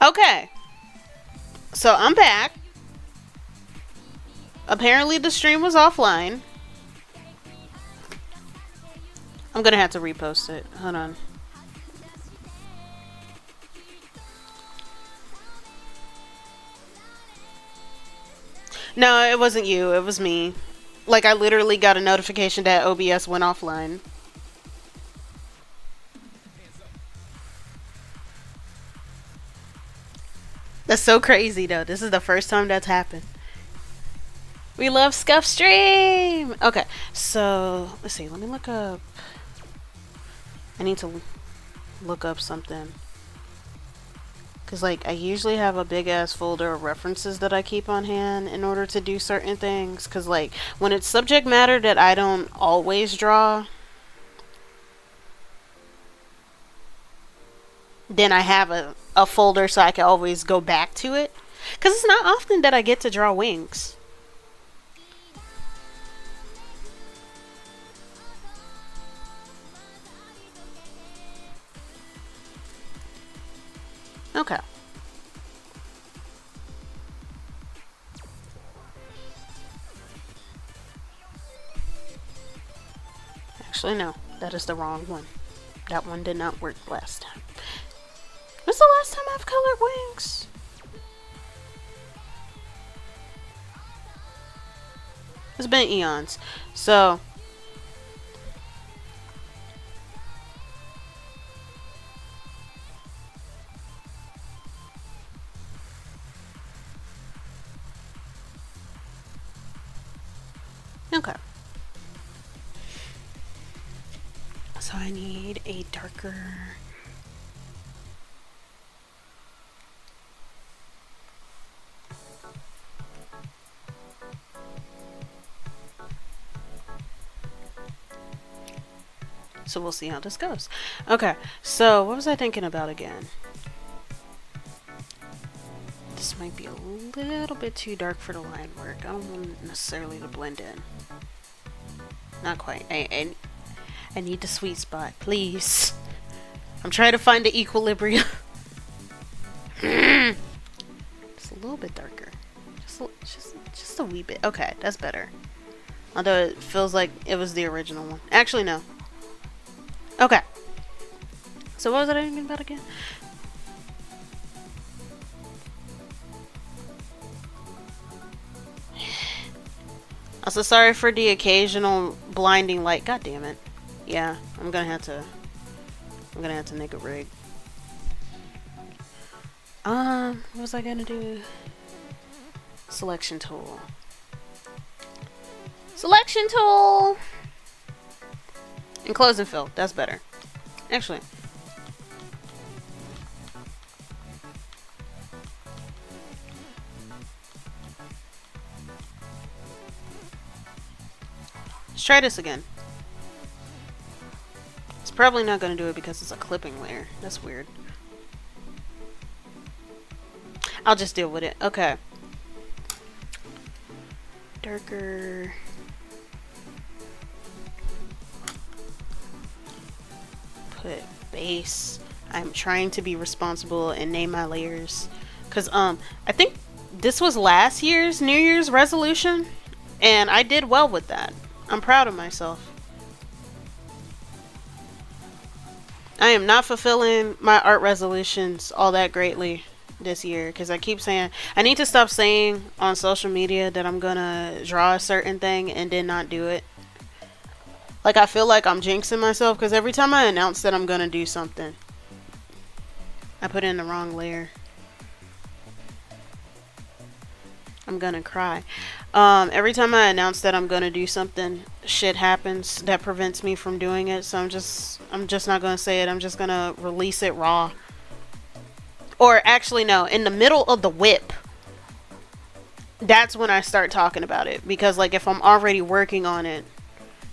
Okay, so I'm back. Apparently the stream was offline. I'm gonna have to repost it. Hold on. No, it wasn't you. It was me. Like, I literally got a notification that OBS went offline. That's so crazy, though. This is the first time that's happened. We love Scuff Stream! Okay, so, let's see. Let me look up... I need to look up something. Because, like, I usually have a big-ass folder of references that I keep on hand in order to do certain things. Because, like, when it's subject matter that I don't always draw, then I have a folder so I can always go back to it. Because it's not often that I get to draw wings. Okay. Actually, no. That is the wrong one. That one did not work last time. When's the last time I've colored wings? It's been eons. So... Okay. So I need a darker... So we'll see how this goes. Okay, so what was I thinking about again? This might be a little bit too dark for the line work. I don't want it necessarily to blend in. Not quite. I need the sweet spot, please. I'm trying to find the equilibrium. Just a little bit darker. Just a wee bit. Okay, that's better. Although it feels like it was the original one. Actually, no. Okay. So what was I thinking about again? Also, sorry for the occasional blinding light. God damn it. Yeah, I'm gonna have to make a rig. What was I gonna do? Selection tool. Selection tool! Enclose and fill. That's better. Actually. Let's try this again. It's probably not going to do it because it's a clipping layer. That's weird. I'll just deal with it. Okay. Darker. Put base. I'm trying to be responsible and name my layers. Because, I think this was last year's New Year's resolution. And I did well with that. I'm proud of myself. I am not fulfilling my art resolutions all that greatly this year. Because I keep saying, I need to stop saying on social media that I'm gonna draw a certain thing and then not do it. Like, I feel like I'm jinxing myself because every time I announce that I'm gonna do something, I put in the wrong layer. I'm gonna cry. Every time I announce that I'm gonna do something, shit happens that prevents me from doing it. So I'm just not gonna say it. I'm just gonna release it raw. Or actually, no, in the middle of the whip. That's when I start talking about it. Because, like, if I'm already working on it,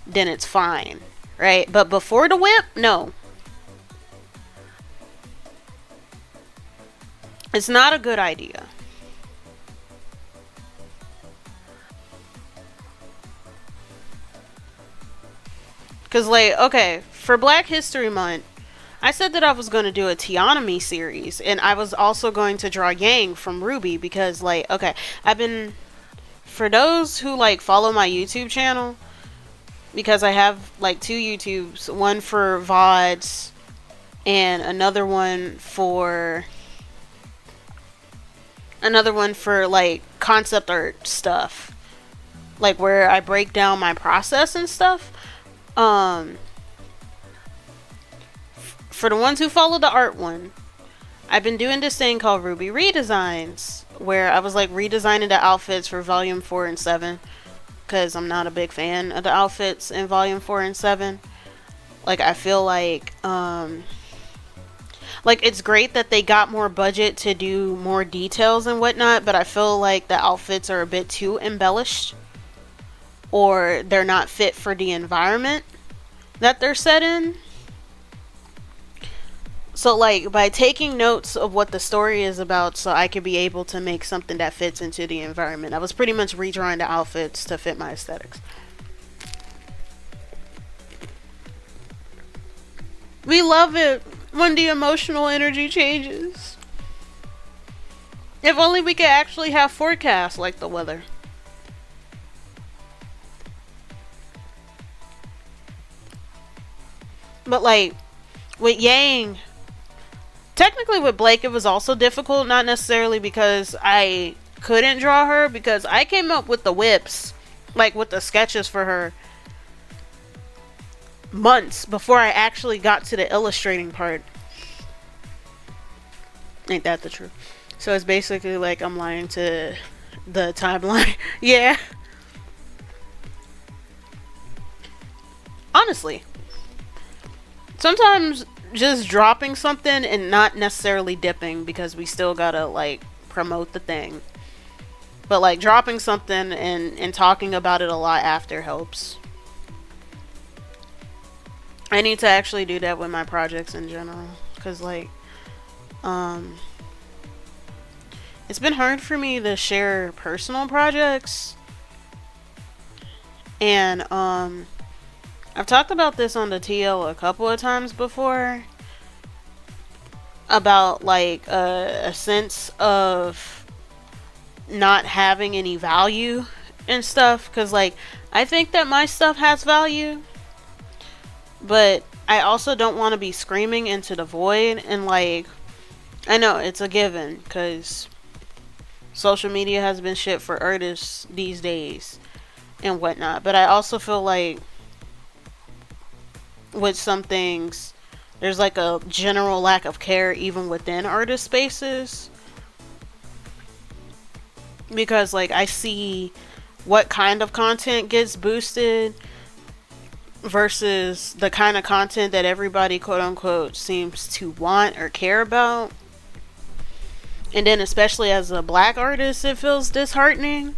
then it's fine, right? But before the whip, no. It's not a good idea. Because, like, okay, for Black History Month, I said that I was going to do a Teonomy series, and I was also going to draw Yang from Ruby because, like, okay, I've been, for those who, like, follow my YouTube channel, because I have, like, two YouTubes, one for VODs and another one for, like, concept art stuff, like, where I break down my process and stuff. For the ones who follow the art one, I've been doing this thing called Ruby Redesigns, where I was like redesigning the outfits for volume 4 and 7, because I'm not a big fan of the outfits in volume 4 and 7. Like, I feel like it's great that they got more budget to do more details and whatnot, but I feel like the outfits are a bit too embellished, or they're not fit for the environment that they're set in. So, like, by taking notes of what the story is about, so I could be able to make something that fits into the environment, I was pretty much redrawing the outfits to fit my aesthetics. We love it when the emotional energy changes. If only we could actually have forecasts like the weather. But, like, with Yang, technically with Blake it was also difficult, not necessarily because I couldn't draw her, because I came up with the whips, like with the sketches for her, months before I actually got to the illustrating part. Ain't that the truth? So it's basically like I'm lying to the timeline. Yeah. Honestly, sometimes just dropping something and not necessarily dipping, because we still gotta like promote the thing, but like dropping something and talking about it a lot after helps. I need to actually do that with my projects in general, because like it's been hard for me to share personal projects, and I've talked about this on the TL a couple of times before, about like a sense of not having any value and stuff, because like I think that my stuff has value, but I also don't want to be screaming into the void. And like, I know it's a given because social media has been shit for artists these days and whatnot, but I also feel like with some things there's like a general lack of care even within artist spaces, because like I see what kind of content gets boosted versus the kind of content that everybody quote unquote seems to want or care about. And then especially as a black artist, it feels disheartening,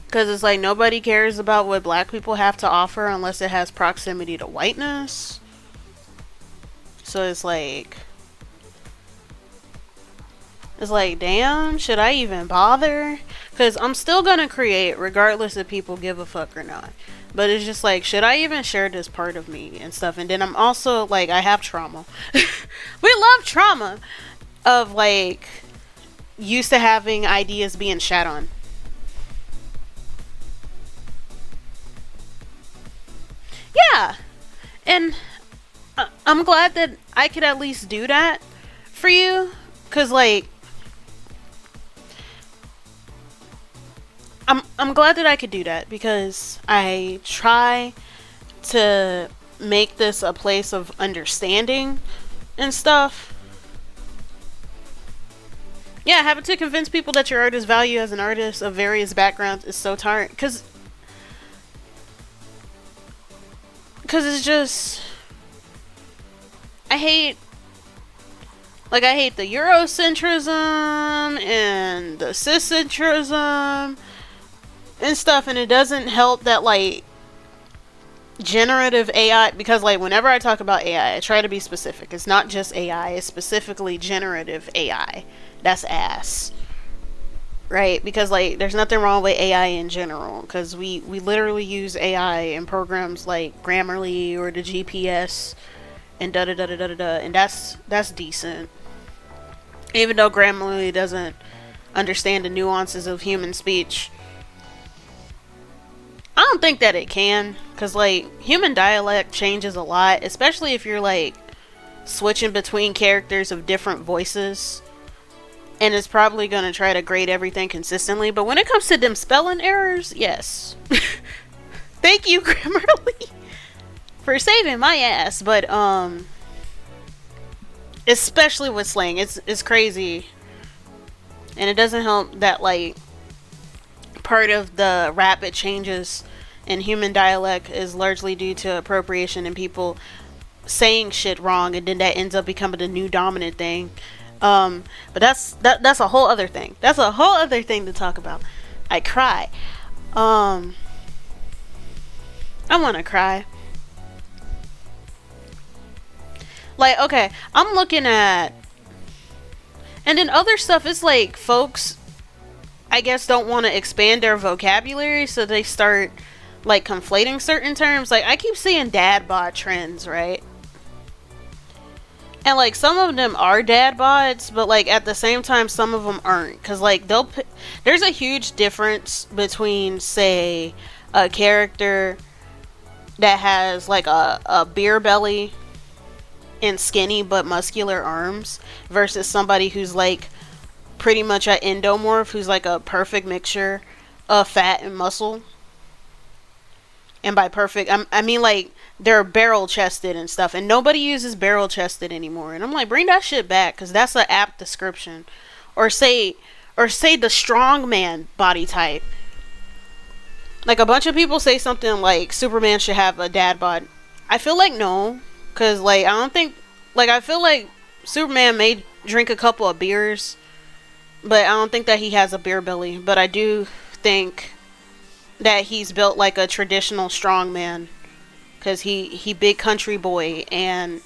because it's like nobody cares about what black people have to offer unless it has proximity to whiteness. So it's like damn, should I even bother? Because I'm still gonna create regardless if people give a fuck or not. But it's just like, should I even share this part of me and stuff? And then I'm also like, I have trauma. We love trauma of like used to having ideas being shat on. Yeah. And I'm glad that I could at least do that for you, because like I'm glad that I could do that, because I try to make this a place of understanding and stuff. Yeah, having to convince people that your art is value as an artist of various backgrounds is so tiring, because it's just, I hate the Eurocentrism and the ciscentrism and stuff, and it doesn't help that like generative AI, because like whenever I talk about AI, I try to be specific. It's not just AI, it's specifically generative AI. That's ass. Right? Because like there's nothing wrong with AI in general, because we literally use AI in programs like Grammarly or the GPS and da da da da da da, and that's decent. Even though Grammarly doesn't understand the nuances of human speech, I don't think that it can, because like human dialect changes a lot, especially if you're like switching between characters of different voices, and it's probably going to try to grade everything consistently. But when it comes to them spelling errors, yes. Thank you, Grammarly, for saving my ass. But especially with slang, it's crazy, and it doesn't help that like part of the rapid changes in human dialect is largely due to appropriation and people saying shit wrong, and then that ends up becoming the new dominant thing. But that's a whole other thing. That's a whole other thing to talk about. I cry. I want to cry. Like, okay, I'm looking at, and then other stuff is like folks, I guess, don't want to expand their vocabulary, so they start like conflating certain terms. Like, I keep seeing dad bod trends, right? And like some of them are dad bods, but like at the same time some of them aren't, because like there's a huge difference between, say, a character that has like a beer belly and skinny but muscular arms versus somebody who's like pretty much an endomorph, who's like a perfect mixture of fat and muscle. And by perfect, I mean like they're barrel chested and stuff, and nobody uses barrel chested anymore. And I'm like, bring that shit back, because that's an apt description. Or say the strong man body type. Like, a bunch of people say something like Superman should have a dad bod. I feel like no, because like I don't think, like, I feel like Superman may drink a couple of beers, but I don't think that he has a beer belly. But I do think that he's built like a traditional strong man, because he big country boy, and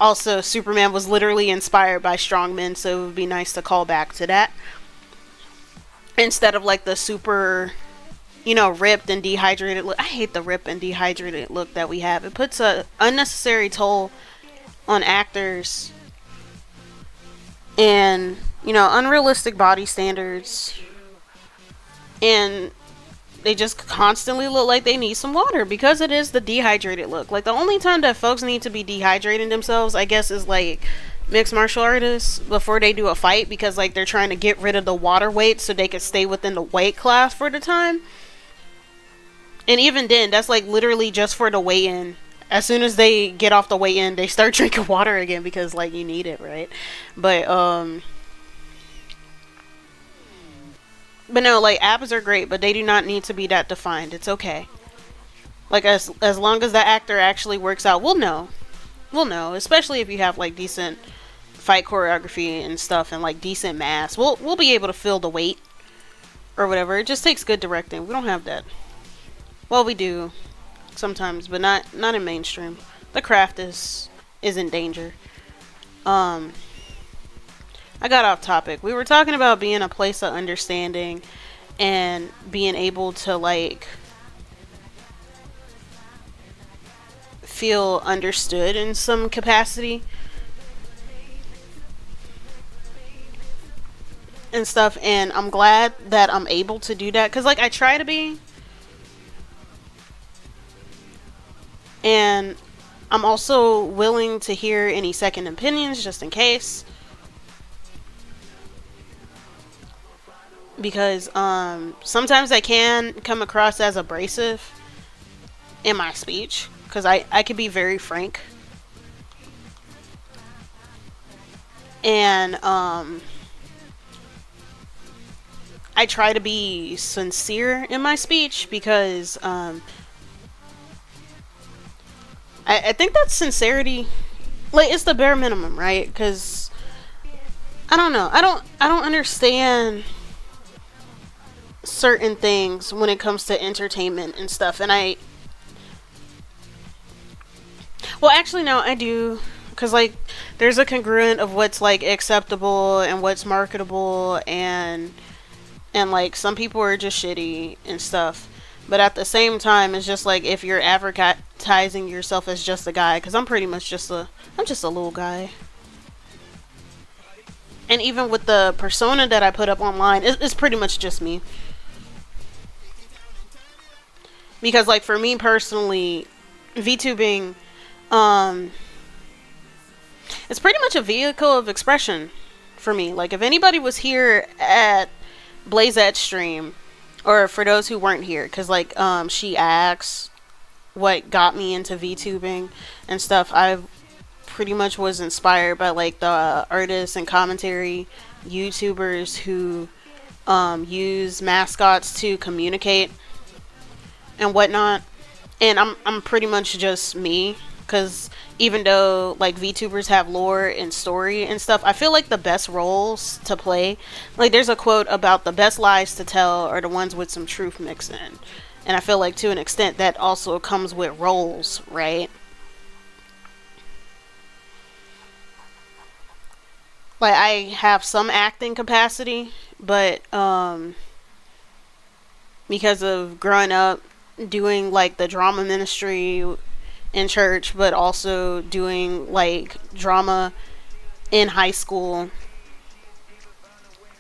also Superman was literally inspired by strong men, so it would be nice to call back to that instead of like the super, ripped and dehydrated look. I hate the ripped and dehydrated look that we have. It puts a unnecessary toll on actors, and unrealistic body standards, and they just constantly look like they need some water, because it is the dehydrated look. Like, the only time that folks need to be dehydrating themselves, I guess, is like mixed martial artists before they do a fight, because like they're trying to get rid of the water weight so they can stay within the weight class for the time. And even then, that's like literally just for the weigh-in. As soon as they get off the weigh-in, they start drinking water again, because like you need it, right? But no, like, abs are great, but they do not need to be that defined. It's okay. Like, as long as the actor actually works out, we'll know. We'll know, especially if you have like decent fight choreography and stuff, and like decent mass. We'll be able to feel the weight or whatever. It just takes good directing. We don't have that. Well, we do sometimes, but not in mainstream. The craft is in danger. I got off topic. We were talking about being a place of understanding and being able to like feel understood in some capacity and stuff, and I'm glad that I'm able to do that, because like I try to be, and I'm also willing to hear any second opinions just in case, because sometimes I can come across as abrasive in my speech, because I can be very frank, and I try to be sincere in my speech, because I think that sincerity, like, it's the bare minimum, right? Because I don't know, I don't understand certain things when it comes to entertainment and stuff, and well, actually no, I do, because like there's a congruent of what's like acceptable and what's marketable, and like some people are just shitty and stuff, But at the same time, it's just like if you're advertising yourself as just a guy, because I'm pretty much I'm just a little guy. And even with the persona that I put up online, it's pretty much just me. Because like for me personally, VTubing, it's pretty much a vehicle of expression for me. Like if anybody was here at Blazette's stream, or for those who weren't here, because like she asks what got me into VTubing and stuff, I pretty much was inspired by like the artists and commentary YouTubers who use mascots to communicate and whatnot. And I'm pretty much just me, because even though like VTubers have lore and story and stuff, I feel like the best roles to play, like there's a quote about the best lies to tell are the ones with some truth mixed in. And I feel like to an extent that also comes with roles, right? Like I have some acting capacity, but because of growing up doing like the drama ministry in church, but also doing like drama in high school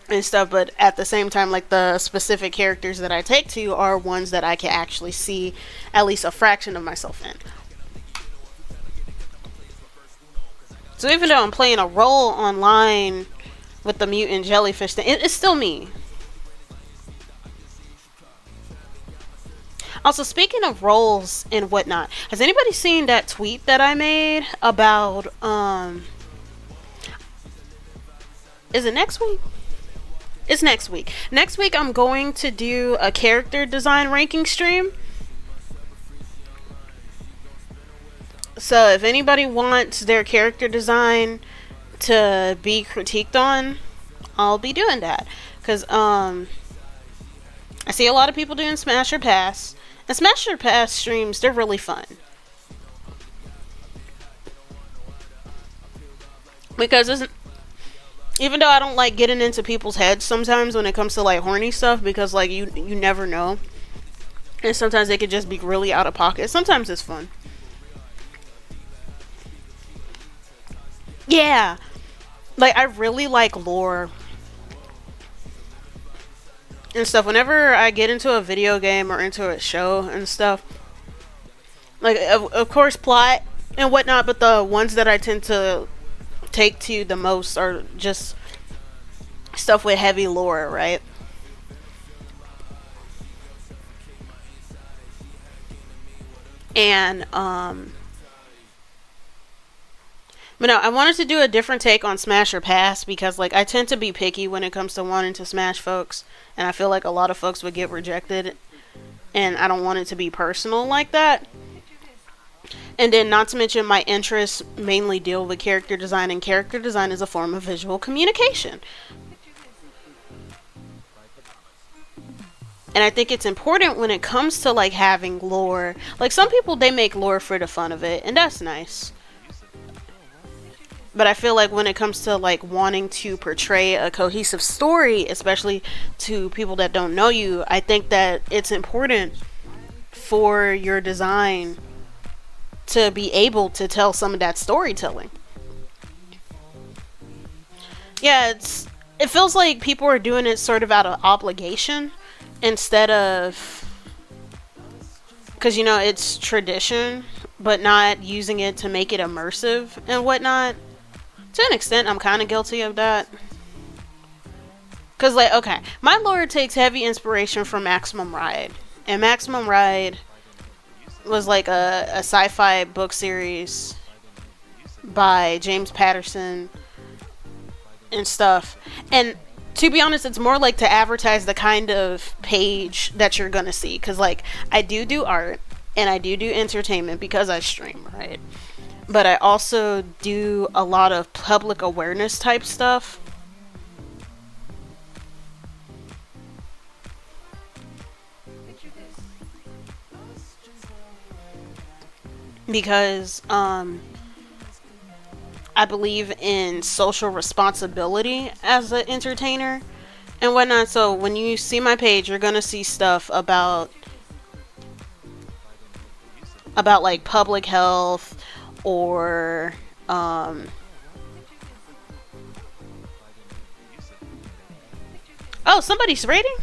and stuff, but at the same time like the specific characters that I take to are ones that I can actually see at least a fraction of myself in. So even though I'm playing a role online with the Mutant Jellyfish thing, it's still me. Also, speaking of roles and whatnot, has anybody seen that tweet that I made about, is it next week? It's next week. Next week I'm going to do a character design ranking stream. So if anybody wants their character design to be critiqued on, I'll be doing that. Because, I see a lot of people doing Smash or Pass. And Smash or Pass streams, they're really fun. Because even though I don't like getting into people's heads sometimes when it comes to like horny stuff, because like you never know. And sometimes they could just be really out of pocket. Sometimes it's fun. Yeah. Like I really like lore and stuff. Whenever I get into a video game or into a show and stuff, like of course plot and whatnot, but the ones that I tend to take to the most are just stuff with heavy lore, right? And but no, I wanted to do a different take on Smash or Pass, because like I tend to be picky when it comes to wanting to smash folks, and I feel like a lot of folks would get rejected, and I don't want it to be personal like that. And then not to mention my interests mainly deal with character design, and character design is a form of visual communication. And I think it's important when it comes to like having lore. Like some people, they make lore for the fun of it, and that's nice. But I feel like when it comes to like wanting to portray a cohesive story, especially to people that don't know you, I think that it's important for your design to be able to tell some of that storytelling. Yeah, it feels like people are doing it sort of out of obligation instead of, because you know it's tradition, but not using it to make it immersive and whatnot. To an extent, I'm kind of guilty of that. Because, like, okay, my lore takes heavy inspiration from Maximum Ride. And Maximum Ride was, like, a sci-fi book series by James Patterson and stuff. And to be honest, it's more like to advertise the kind of page that you're gonna see. Because, like, I do art, and I do entertainment because I stream, right? But I also do a lot of public awareness type stuff. Because I believe in social responsibility as an entertainer and whatnot. So when you see my page, you're gonna see stuff about about like public health or um oh, somebody's raiding.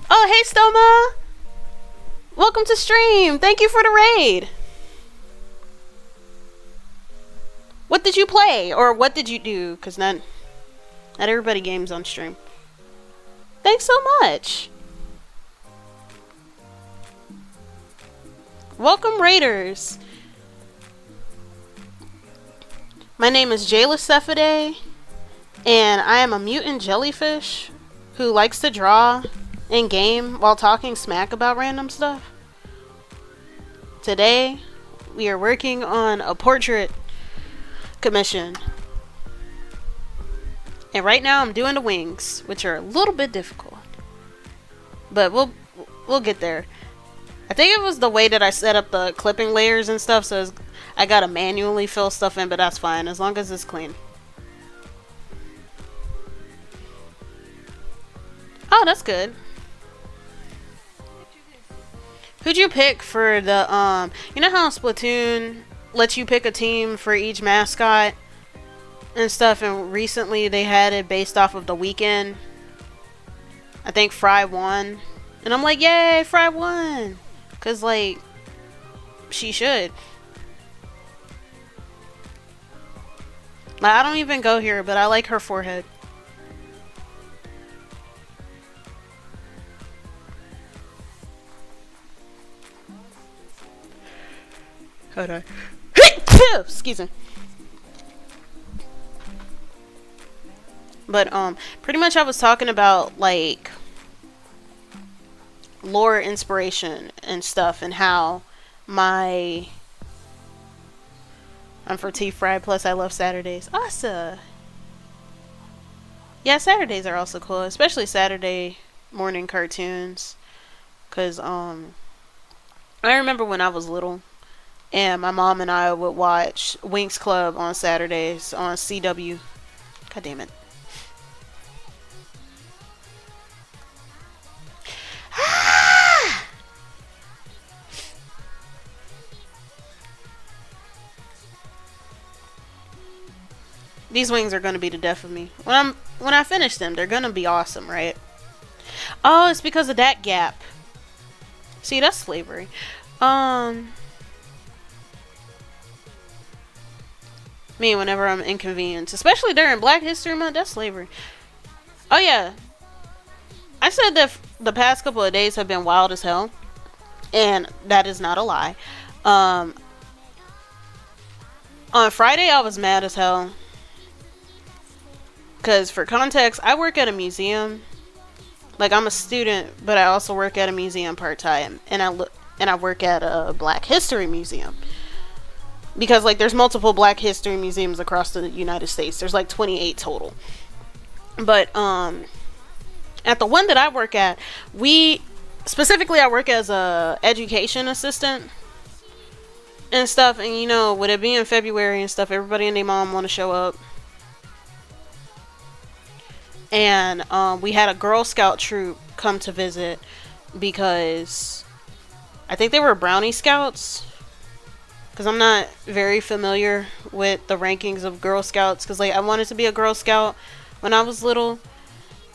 Oh, hey Stoma, welcome to stream. Thank you for the raid. What did you play or what did you do? Because not everybody games on stream. Thanks so much. Welcome, Raiders. My name is Jayla Cephidae, and I am a mutant jellyfish who likes to draw and game while talking smack about random stuff. Today, we are working on a portrait commission. And right now I'm doing the wings, which are a little bit difficult. But we'll get there. I think it was the way that I set up the clipping layers and stuff, so I gotta manually fill stuff in, but that's fine as long as it's clean. Oh, that's good. Who'd you pick for the you know how Splatoon lets you pick a team for each mascot and stuff, and recently they had it based off of the weekend. I think Fry won, and I'm like, yay, Fry won, cause like she should. Like, I don't even go here, but I like her forehead. Hold on. Excuse me. But pretty much I was talking about like lore inspiration and stuff, and how I'm for T-Fry, plus I love Saturdays. Awesome. Yeah, Saturdays are also cool, especially Saturday morning cartoons, cause I remember when I was little and my mom and I would watch Winx Club on Saturdays on CW. God damn it. These wings are gonna be the death of me. When I finish them, they're gonna be awesome, right? Oh, it's because of that gap. See, that's slavery. Me, whenever I'm inconvenienced, especially during Black History Month, that's slavery. Oh yeah, I said that the past couple of days have been wild as hell, and that is not a lie. On Friday, I was mad as hell. Because for context, I work at a museum. Like, I'm a student, but I also work at a museum part-time. And I work at a Black History Museum. Because, like, there's multiple Black History museums across the United States. There's, like, 28 total. But, at the one that I work at, specifically, I work as a education assistant and stuff. And, you know, with it being February and stuff, everybody and their mom want to show up. And we had a Girl Scout troop come to visit because I think they were Brownie Scouts. Because I'm not very familiar with the rankings of Girl Scouts. Because like, I wanted to be a Girl Scout when I was little.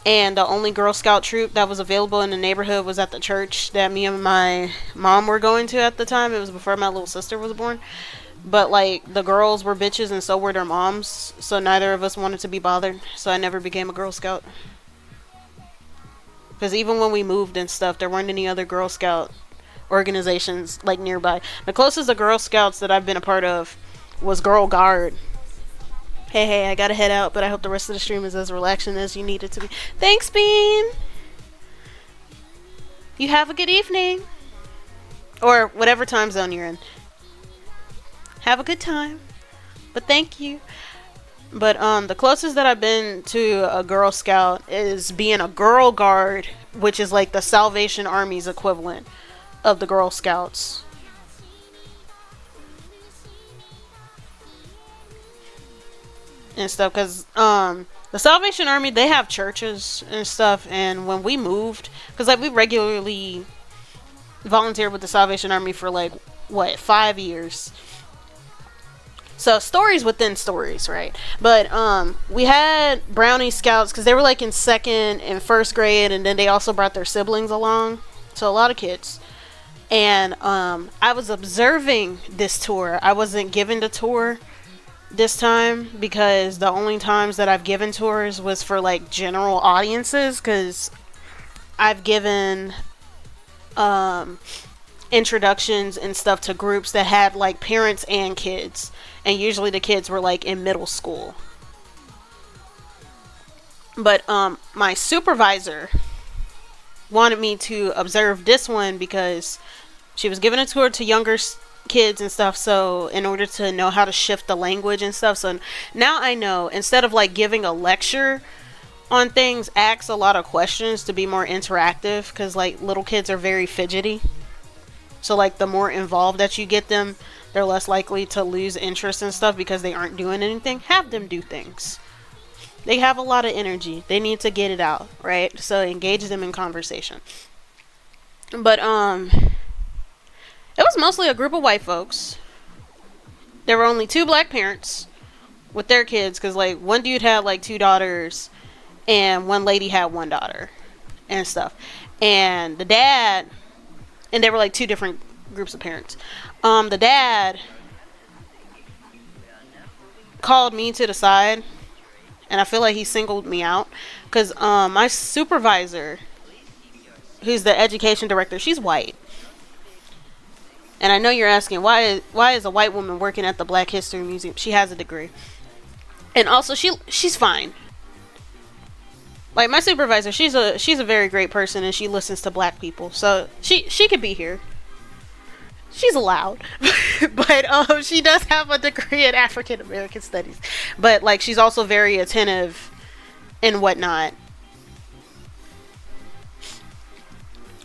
And the only Girl Scout troop that was available in the neighborhood was at the church that me and my mom were going to at the time. It was before my little sister was born. But, like, the girls were bitches and so were their moms. So neither of us wanted to be bothered. So I never became a Girl Scout. Because even when we moved and stuff, there weren't any other Girl Scout organizations, like, nearby. The closest to Girl Scouts that I've been a part of was Girl Guard. Hey, I gotta head out, but I hope the rest of the stream is as relaxing as you need it to be. Thanks, Bean! You have a good evening. Or whatever time zone you're in. Have a good time. But thank you. But the closest that I've been to a Girl Scout is being a Girl Guard, which is like the Salvation Army's equivalent of the Girl Scouts. And stuff, because the Salvation Army, they have churches and stuff, and when we moved, because like we regularly volunteered with the Salvation Army for like, what, 5 years. So stories within stories, right? But we had brownie scouts because they were like in second and first grade, and then they also brought their siblings along, so a lot of kids. And I was observing this tour. I wasn't given the tour this time because the only times that I've given tours was for like general audiences, because I've given introductions and stuff to groups that had like parents and kids, and usually the kids were like in middle school. But my supervisor wanted me to observe this one because she was giving a tour to younger kids and stuff, so in order to know how to shift the language and stuff. So now I know, instead of like giving a lecture on things, ask a lot of questions to be more interactive, because like little kids are very fidgety. So like the more involved that you get them, they're less likely to lose interest in stuff because they aren't doing anything. Have them do things. They have a lot of energy. They need to get it out, right? So engage them in conversation. But it was mostly a group of white folks. There were only 2 black parents with their kids, because like one dude had like 2 daughters and one lady had 1 daughter and stuff. And the dad, and they were like 2 different groups of parents. The dad called me to the side, and I feel like he singled me out, because my supervisor, who's the education director, she's white. And I know you're asking, why is a white woman working at the Black History Museum? She has a degree. And also she's fine. Like my supervisor, she's a very great person, and she listens to black people. So she could be here. She's allowed. But she does have a degree in African American studies. But like she's also very attentive and whatnot.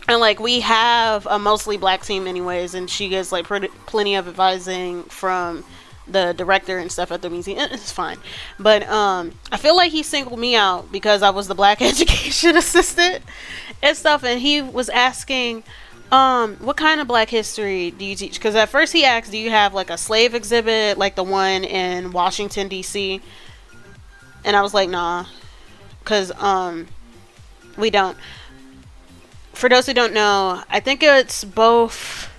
And like we have a mostly black team anyways, and she gets like plenty of advising from the director and stuff at the museum. It's fine. But I feel like he singled me out because I was the black education assistant and stuff, and he was asking what kind of black history do you teach? Because at first he asked, do you have like a slave exhibit like the one in Washington DC? And I was like, nah, because we don't. For those who don't know, I think it's both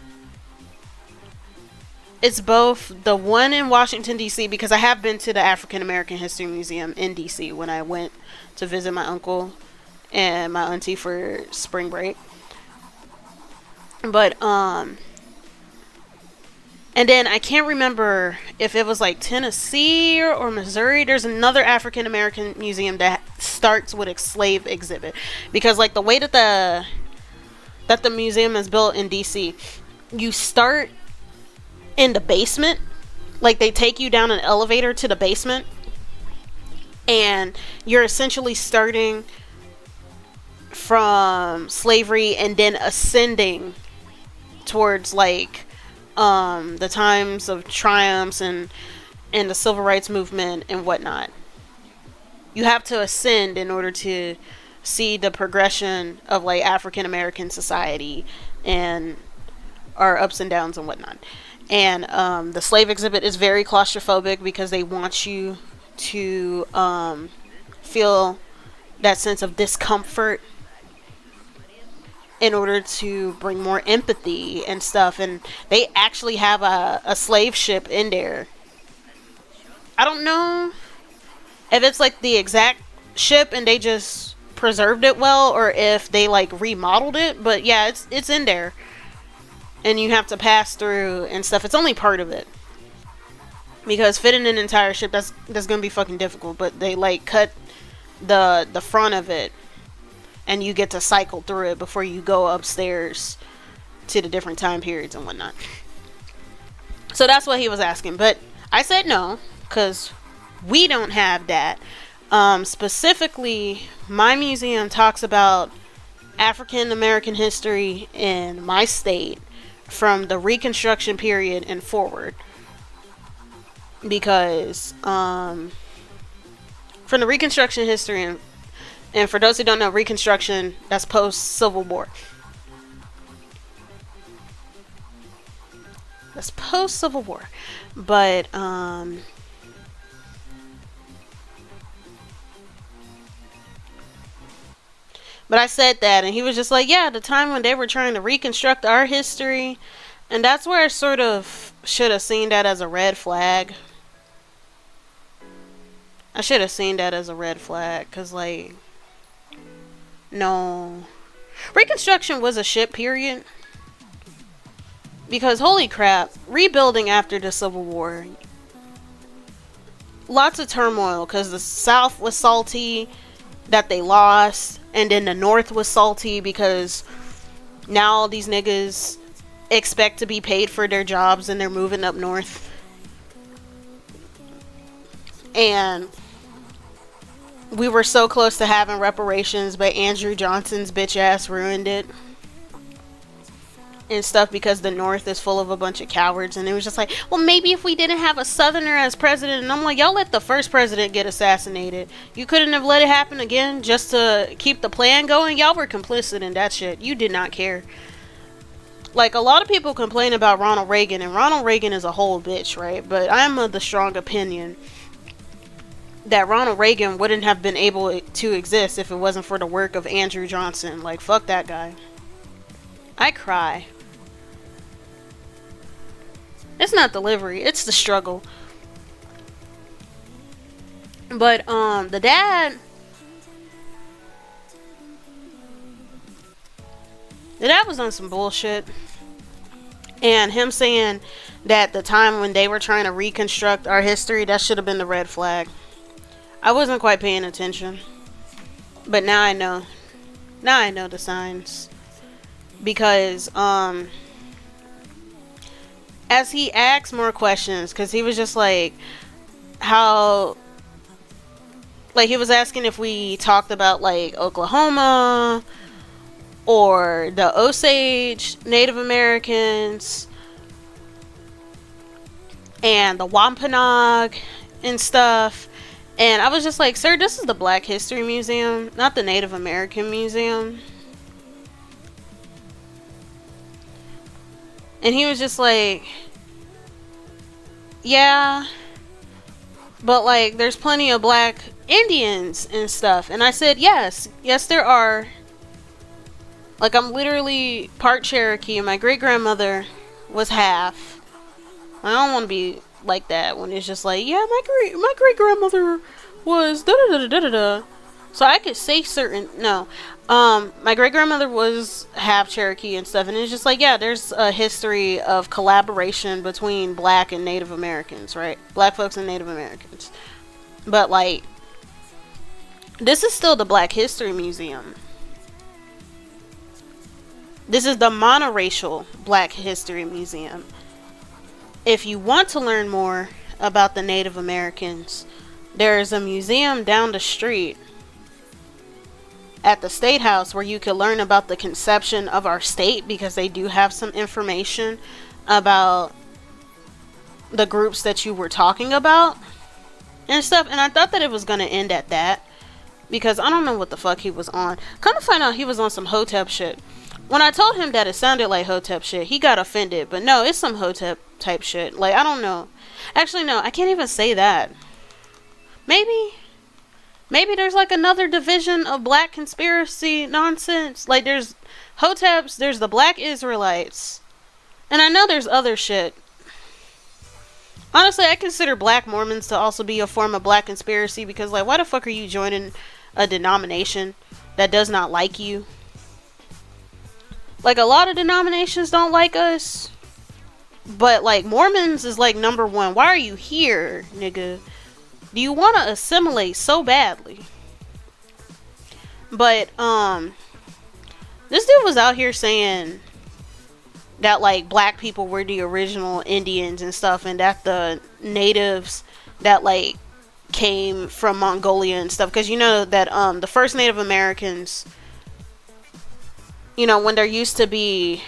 the one in Washington D.C., because I have been to the African American History Museum in D.C. when I went to visit my uncle and my auntie for spring break. But and then I can't remember if it was like Tennessee or Missouri. There's another African American museum that starts with a slave exhibit, because like the way that the museum is built in DC, you start in the basement. Like they take you down an elevator to the basement, and you're essentially starting from slavery and then ascending towards like the times of triumphs and the civil rights movement and whatnot. You have to ascend in order to see the progression of like African American society and our ups and downs and whatnot. And the slave exhibit is very claustrophobic because they want you to feel that sense of discomfort in order to bring more empathy and stuff. And they actually have a slave ship in there. I don't know if it's like the exact ship and they just preserved it well, or if they like remodeled it, but yeah, it's in there, and you have to pass through and stuff. It's only part of it, because fitting an entire ship, that's gonna be fucking difficult. But they like cut the front of it, and you get to cycle through it before you go upstairs to the different time periods and whatnot. So that's what he was asking, but I said no, because we don't have that. Specifically, my museum talks about African American history in my state from the Reconstruction period and forward. Because from the Reconstruction history, and for those who don't know, Reconstruction, that's post Civil War. That's post Civil War. But I said that, and he was just like, yeah, the time when they were trying to reconstruct our history. And that's where I sort of should have seen that as a red flag. I should have seen that as a red flag, because, like, no. Reconstruction was a shit, period. Because, holy crap, rebuilding after the Civil War. Lots of turmoil, because the South was salty that they lost, and then the North was salty because now all these niggas expect to be paid for their jobs and they're moving up north. And we were so close to having reparations, but Andrew Johnson's bitch ass ruined it and stuff because the North is full of a bunch of cowards. And it was just like, well, maybe if we didn't have a Southerner as president. And I'm like, y'all let the first president get assassinated. You couldn't have let it happen again just to keep the plan going. Y'all were complicit in that shit. You did not care. Like, a lot of people complain about Ronald Reagan, and Ronald Reagan is a whole bitch, right? But I'm of the strong opinion that Ronald Reagan wouldn't have been able to exist if it wasn't for the work of Andrew Johnson. Like, fuck that guy. I cry. It's not delivery, it's the struggle. But the dad was on some bullshit. And him saying that the time when they were trying to reconstruct our history, that should have been the red flag. I wasn't quite paying attention. But now I know. Now I know the signs. Because, as he asked more questions, because he was just like, how, like, he was asking if we talked about, like, Oklahoma, or the Osage Native Americans, and the Wampanoag, and stuff. And I was just like, sir, this is the Black History Museum, not the Native American Museum. And he was just like, yeah, but, like, there's plenty of black Indians and stuff. And I said, yes, there are. Like, I'm literally part Cherokee. My great-grandmother was half. I don't want to be like that when it's just like, yeah, my great-grandmother was da-da-da-da-da-da. So I could say certain, no. My great-grandmother was half Cherokee and stuff, and it's just like, yeah, there's a history of collaboration between black and Native Americans, right? Black folks and Native Americans. But, like, this is still the Black History Museum. This is the monoracial Black History Museum. If you want to learn more about the Native Americans, there is a museum down the street at the State House where you can learn about the conception of our state, because they do have some information about the groups that you were talking about and stuff. And I thought that it was going to end at that, because I don't know what the fuck he was on. Come to find out, he was on some Hotep shit. When I told him that it sounded like Hotep shit, he got offended. But no, it's some Hotep type shit. Like, I don't know. Actually, no, I can't even say that. Maybe there's, like, another division of black conspiracy nonsense. Like, there's Hoteps, there's the Black Israelites. And I know there's other shit. Honestly, I consider Black Mormons to also be a form of black conspiracy, because, like, why the fuck are you joining a denomination that does not like you? Like, a lot of denominations don't like us. But, like, Mormons is, like, number one. Why are you here, nigga? Do you want to assimilate so badly? But, this dude was out here saying that, like, black people were the original Indians and stuff, and that the natives that, like, came from Mongolia and stuff. Because you know that, the first Native Americans, you know, when there used to be,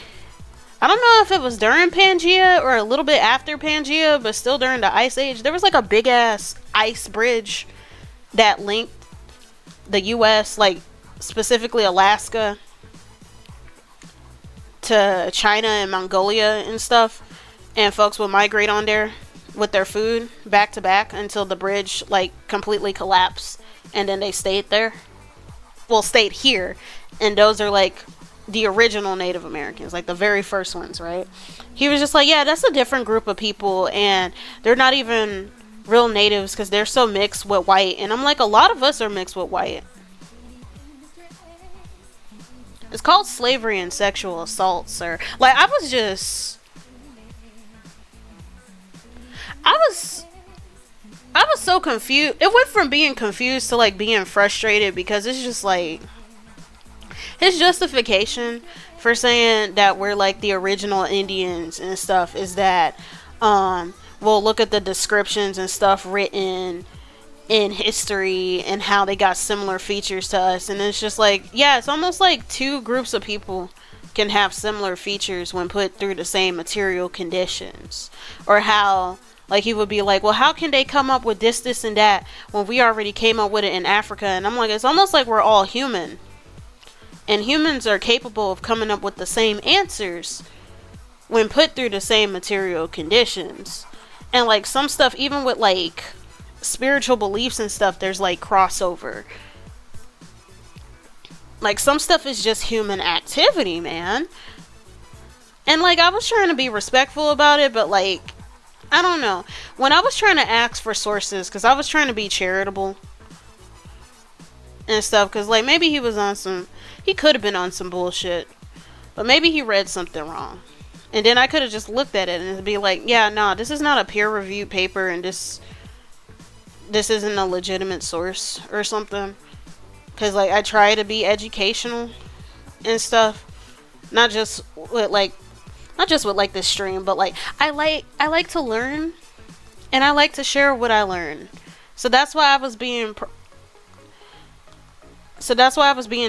I don't know if it was during Pangea or a little bit after Pangea, but still during the Ice Age, there was, like, a big ass ice bridge that linked the US, like, specifically Alaska, to China and Mongolia and stuff. and folks would migrate on there with their food back to back until the bridge like completely collapsed, and then they stayed there. Well, stayed here, and those are like the original Native Americans, like the very first ones, right? He was just like, yeah, that's a different group of people, and they're not even real natives because they're so mixed with white. And I'm like, a lot of us are mixed with white. It's called slavery and sexual assault, sir. Like, I was so confused. It went from being confused to like being frustrated, because it's just like his justification for saying that we're like the original Indians and stuff is that we'll look at the descriptions and stuff written in history and how they got similar features to us, and it's just like, yeah, it's almost like two groups of people can have similar features when put through the same material conditions. Or how, like, he would be like, well, how can they come up with this and that when we already came up with it in Africa? And I'm like, it's almost like we're all human, and humans are capable of coming up with the same answers when put through the same material conditions. And like some stuff, even with like spiritual beliefs and stuff, there's like crossover. Like some stuff is just human activity, man. And like I was trying to be respectful about it, but like, I don't know. When I was trying to ask for sources, because I was trying to be charitable and stuff, because like maybe he could have been on some bullshit, but maybe he read something wrong. And then I could have just looked at it and be like, yeah, no, this is not a peer-reviewed paper, and this isn't a legitimate source or something. Because like I try to be educational and stuff, not just with like this stream, but like I like to learn, and I like to share what I learn. So that's why I was being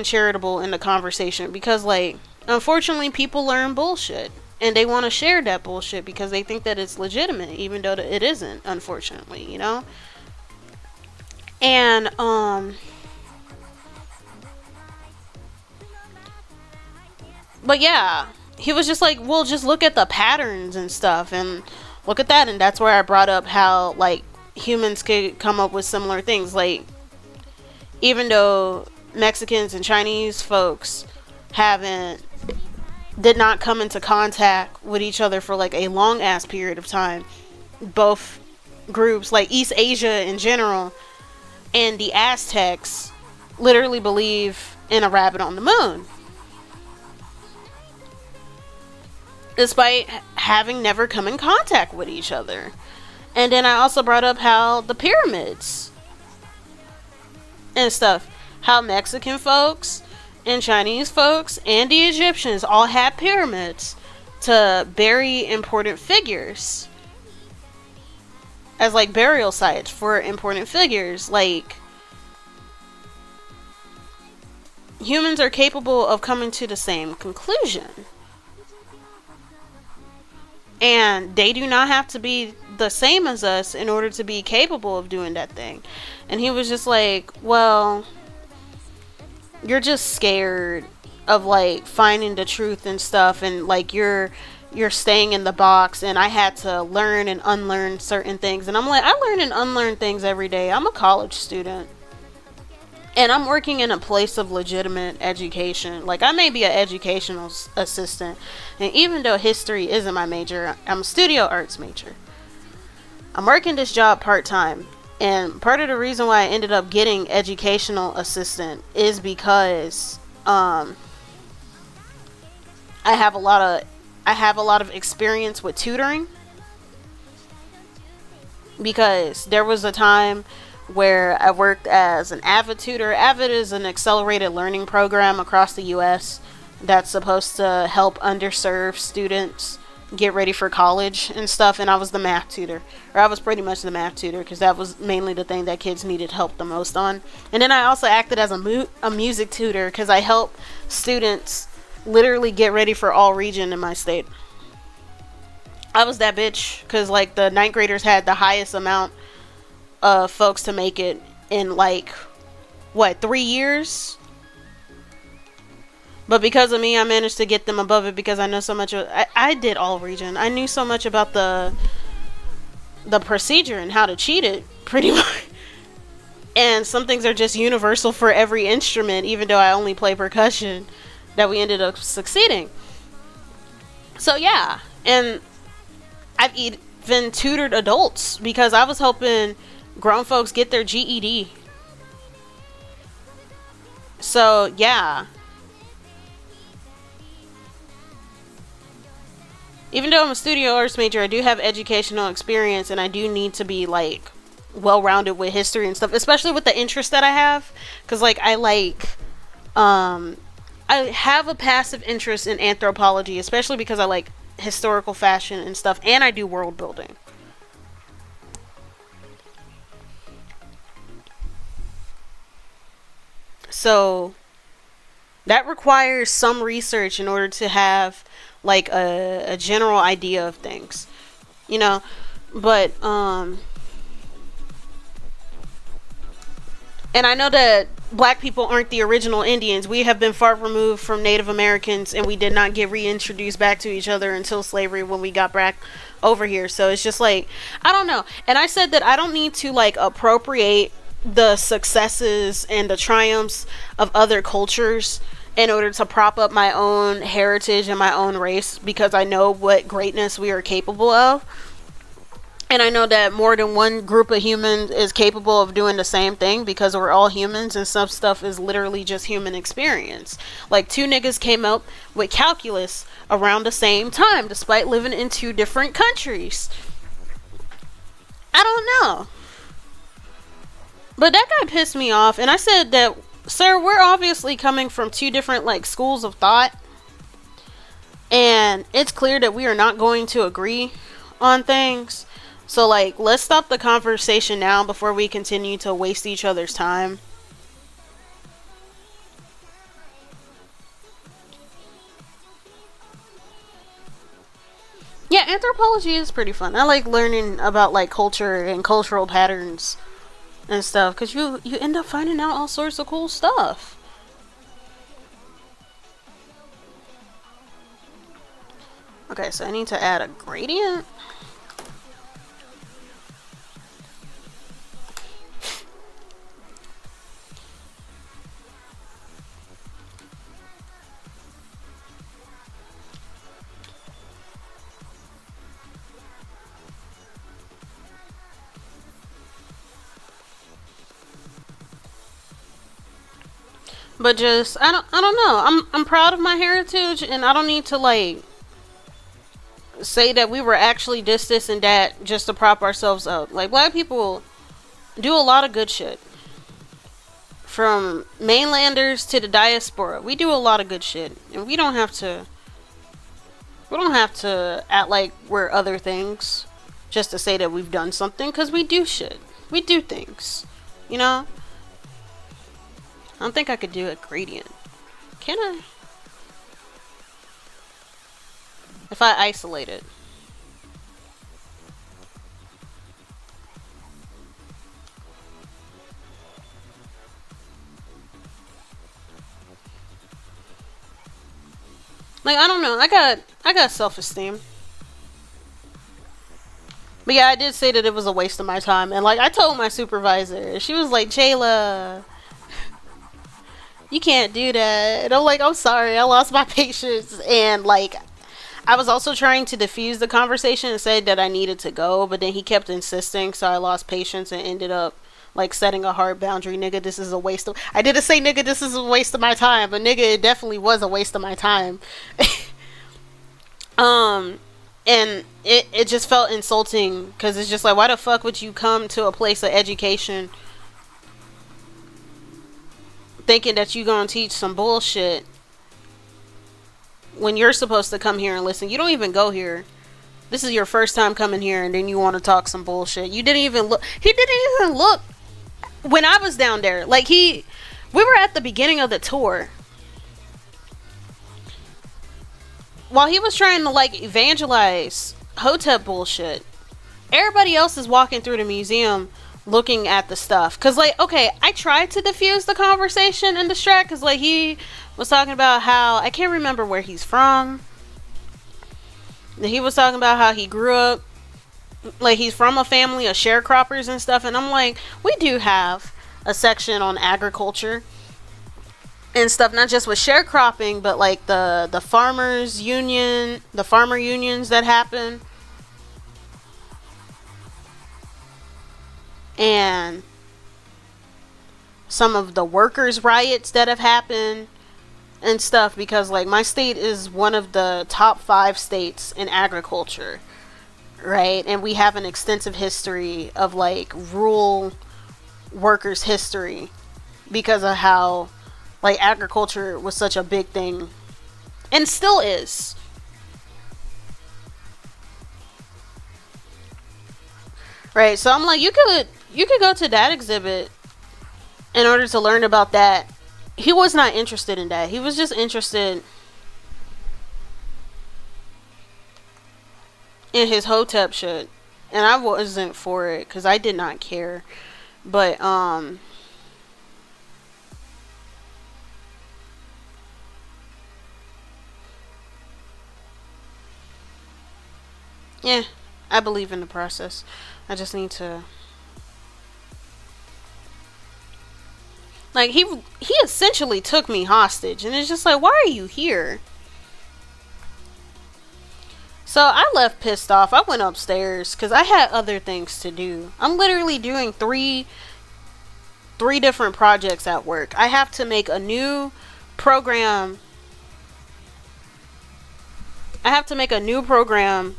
charitable in the conversation, because like unfortunately people learn bullshit and they want to share that bullshit because they think that it's legitimate, even though it isn't, unfortunately, you know? And but yeah, he was just like, well, just look at the patterns and stuff and look at that. And that's where I brought up how like humans could come up with similar things. Like, even though Mexicans and Chinese folks did not come into contact with each other for like a long ass period of time, both groups, like East Asia in general and the Aztecs, literally believe in a rabbit on the moon, despite having never come in contact with each other. And then I also brought up how the pyramids and stuff, how Mexican folks and Chinese folks and the Egyptians all had pyramids to bury important figures as like burial sites for important figures. Like, humans are capable of coming to the same conclusion, and they do not have to be the same as us in order to be capable of doing that thing. And he was just like, well, you're just scared of like finding the truth and stuff, and like you're staying in the box, and I had to learn and unlearn certain things. And I'm like, I learn and unlearn things every day. I'm a college student, and I'm working in a place of legitimate education. Like, I may be an educational assistant, and even though history isn't my major, I'm a studio arts major. I'm working this job part-time, and part of the reason why I ended up getting educational assistant is because I have a lot of experience with tutoring, because there was a time where I worked as an AVID tutor. AVID is an accelerated learning program across the US that's supposed to help underserved students get ready for college and stuff. And I was the math tutor, or I was pretty much the math tutor, because that was mainly the thing that kids needed help the most on. And then I also acted as a music tutor, because I help students literally get ready for all region in my state. I was that bitch, because like the 9th graders had the highest amount of folks to make it in like 3 years. But because of me, I managed to get them above it because I know so much. I did all region. I knew so much about the procedure and how to cheat it, pretty much. And some things are just universal for every instrument, even though I only play percussion, that we ended up succeeding. So yeah, and I've even tutored adults because I was helping grown folks get their GED. So yeah. Even though I'm a studio arts major, I do have educational experience, and I do need to be like well-rounded with history and stuff, especially with the interest that I have, because like I have a passive interest in anthropology, especially because I like historical fashion and stuff, and I do world building. So that requires some research in order to have like a general idea of things, you know. But and I know that black people aren't the original Indians. We have been far removed from Native Americans, and we did not get reintroduced back to each other until slavery when we got back over here. So it's just like, I don't know. And I said that I don't need to like appropriate the successes and the triumphs of other cultures in order to prop up my own heritage and my own race, because I know what greatness we are capable of. And I know that more than one group of humans is capable of doing the same thing, because we're all humans and some stuff is literally just human experience. Like, two niggas came up with calculus around the same time despite living in two different countries. I don't know. But that guy pissed me off, and I said that, sir, we're obviously coming from two different like schools of thought, and it's clear that we are not going to agree on things. So like, let's stop the conversation now before we continue to waste each other's time. Yeah, anthropology is pretty fun. I like learning about like culture and cultural patterns and stuff, because you end up finding out all sorts of cool stuff. Okay, so I need to add a gradient. But just I don't know. I'm proud of my heritage, and I don't need to like say that we were actually this and that just to prop ourselves up. Like, black people do a lot of good shit. From mainlanders to the diaspora, we do a lot of good shit, and we don't have to act like we're other things just to say that we've done something, because we do shit. We do things, you know. I don't think I could do a gradient. Can I? If I isolate it. Like, I don't know. I got self-esteem. But yeah, I did say that it was a waste of my time. And like, I told my supervisor, she was like, Jayla, you can't do that. And I'm like, I'm sorry, I lost my patience. And like, I was also trying to diffuse the conversation and said that I needed to go, but then he kept insisting, so I lost patience and ended up like setting a hard boundary. Nigga, this is a waste of, I didn't say nigga, this is a waste of my time, but nigga, it definitely was a waste of my time. um and it just felt insulting, because it's just like, why the fuck would you come to a place of education thinking that you gonna teach some bullshit when you're supposed to come here and listen? You don't even go here. This is your first time coming here, and then you want to talk some bullshit. You didn't even look. He didn't even look when I was down there. Like, we were at the beginning of the tour. While he was trying to like evangelize Hotep bullshit, everybody else is walking through the museum looking at the stuff. Because, like, okay, I tried to diffuse the conversation and distract, because, like, he was talking about how, I can't remember where he's from. He was talking about how he grew up, like, he's from a family of sharecroppers and stuff, and I'm like, we do have a section on agriculture and stuff, not just with sharecropping, but, like, the farmers union, the farmer unions that happen, and some of the workers' riots that have happened and stuff, because, like, my state is one of the top 5 states in agriculture, right? And we have an extensive history of, like, rural workers' history because of how, like, agriculture was such a big thing and still is. Right? So I'm like, you could go to that exhibit in order to learn about that. He was not interested in that. He was just interested in his Hotep shit. And I wasn't for it because I did not care. But, yeah, I believe in the process. I just need to, like, he essentially took me hostage, and it's just like, why are you here? So I left pissed off. I went upstairs because I had other things to do. I'm literally doing three different projects at work. I have to make a new program. I have to make a new program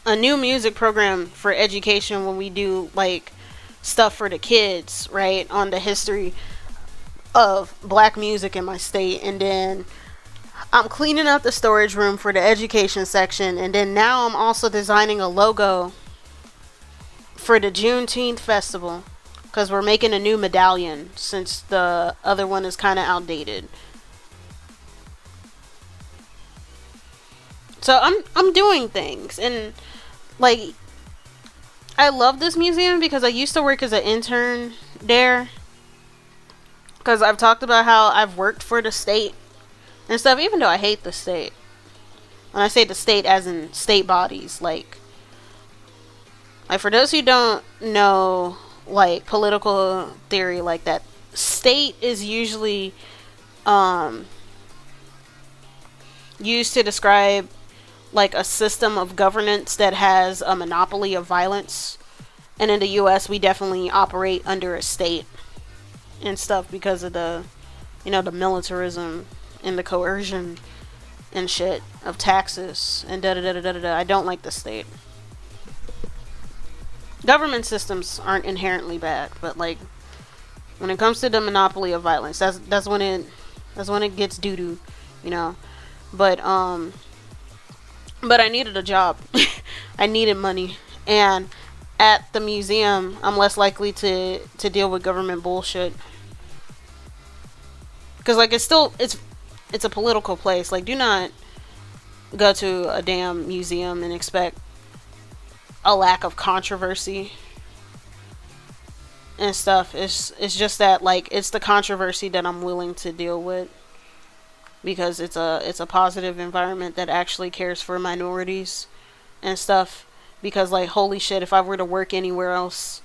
a new music program for education when we do, like, stuff for the kids, right, on the history of black music in my state. And then I'm cleaning out the storage room for the education section, and then now I'm also designing a logo for the Juneteenth festival because we're making a new medallion since the other one is kind of outdated. So I'm doing things, and, like, I love this museum because I used to work as an intern there. Because I've talked about how I've worked for the state and stuff, even though I hate the state. When I say the state, as in state bodies, like for those who don't know, like, political theory like that, state is usually used to describe, like, a system of governance that has a monopoly of violence. And in the US, we definitely operate under a state and stuff because of the, the militarism and the coercion and shit of taxes and da da da da da da. I don't like the state. Government systems aren't inherently bad, but, like, when it comes to the monopoly of violence, that's when it gets doo doo, But I needed a job. I needed money, and at the museum, I'm less likely to deal with government bullshit. Because, like, it's a political place. Like, do not go to a damn museum and expect a lack of controversy and stuff. It's just that, like, it's the controversy that I'm willing to deal with because it's a positive environment that actually cares for minorities and stuff. Because, like, holy shit, if I were to work anywhere else,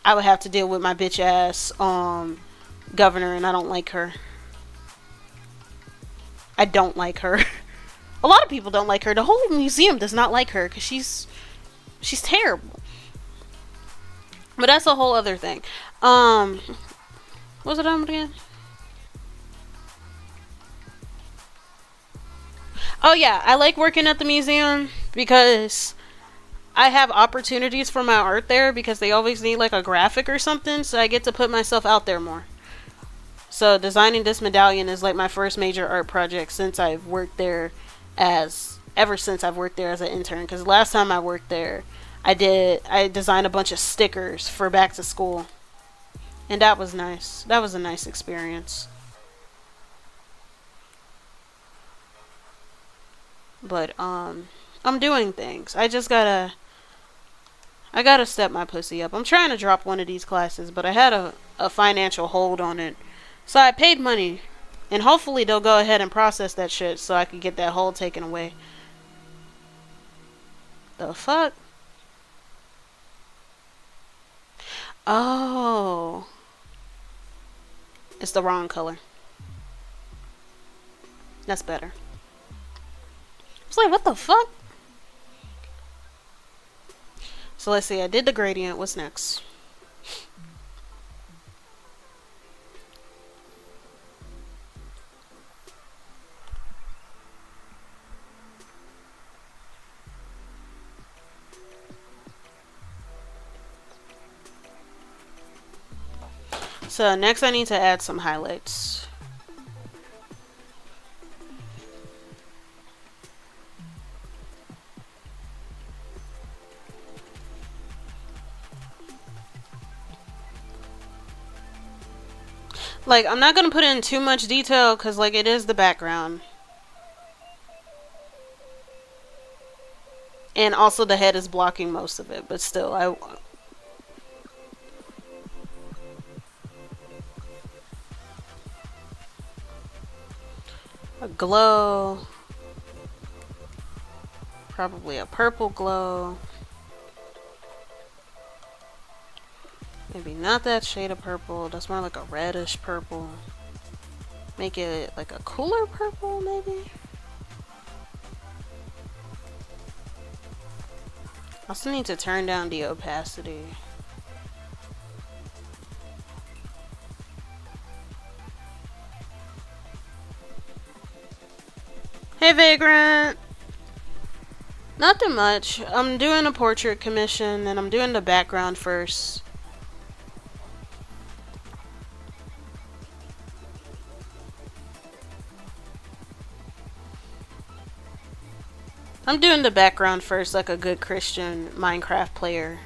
I would have to deal with my bitch ass governor, and I don't like her. I don't like her. A lot of people don't like her. The whole museum does not like her because she's terrible. But that's a whole other thing. What was it on again? Oh yeah, I like working at the museum because I have opportunities for my art there because they always need, like, a graphic or something, so I get to put myself out there more. So designing this medallion is, like, my first major art project since I've worked there ever since I've worked there as an intern. Because last time I worked there, I designed a bunch of stickers for back to school, and that was nice. That was a nice experience. But I'm doing things. I gotta step my pussy up. I'm trying to drop one of these classes, but I had a financial hold on it. So I paid money. And hopefully they'll go ahead and process that shit so I can get that hold taken away. The fuck? Oh. It's the wrong color. That's better. It's like, what the fuck? So let's see. I did the gradient. What's next? So next I need to add some highlights. Like, I'm not going to put in too much detail because, like, it is the background. And also the head is blocking most of it, but still, a glow. Probably a purple glow. Maybe not that shade of purple. That's more like a reddish purple. Make it like a cooler purple, maybe? I also need to turn down the opacity. Hey, Vagrant! Nothing much. I'm doing a portrait commission and I'm doing the background first. I'm doing the background first like a good Christian Minecraft player.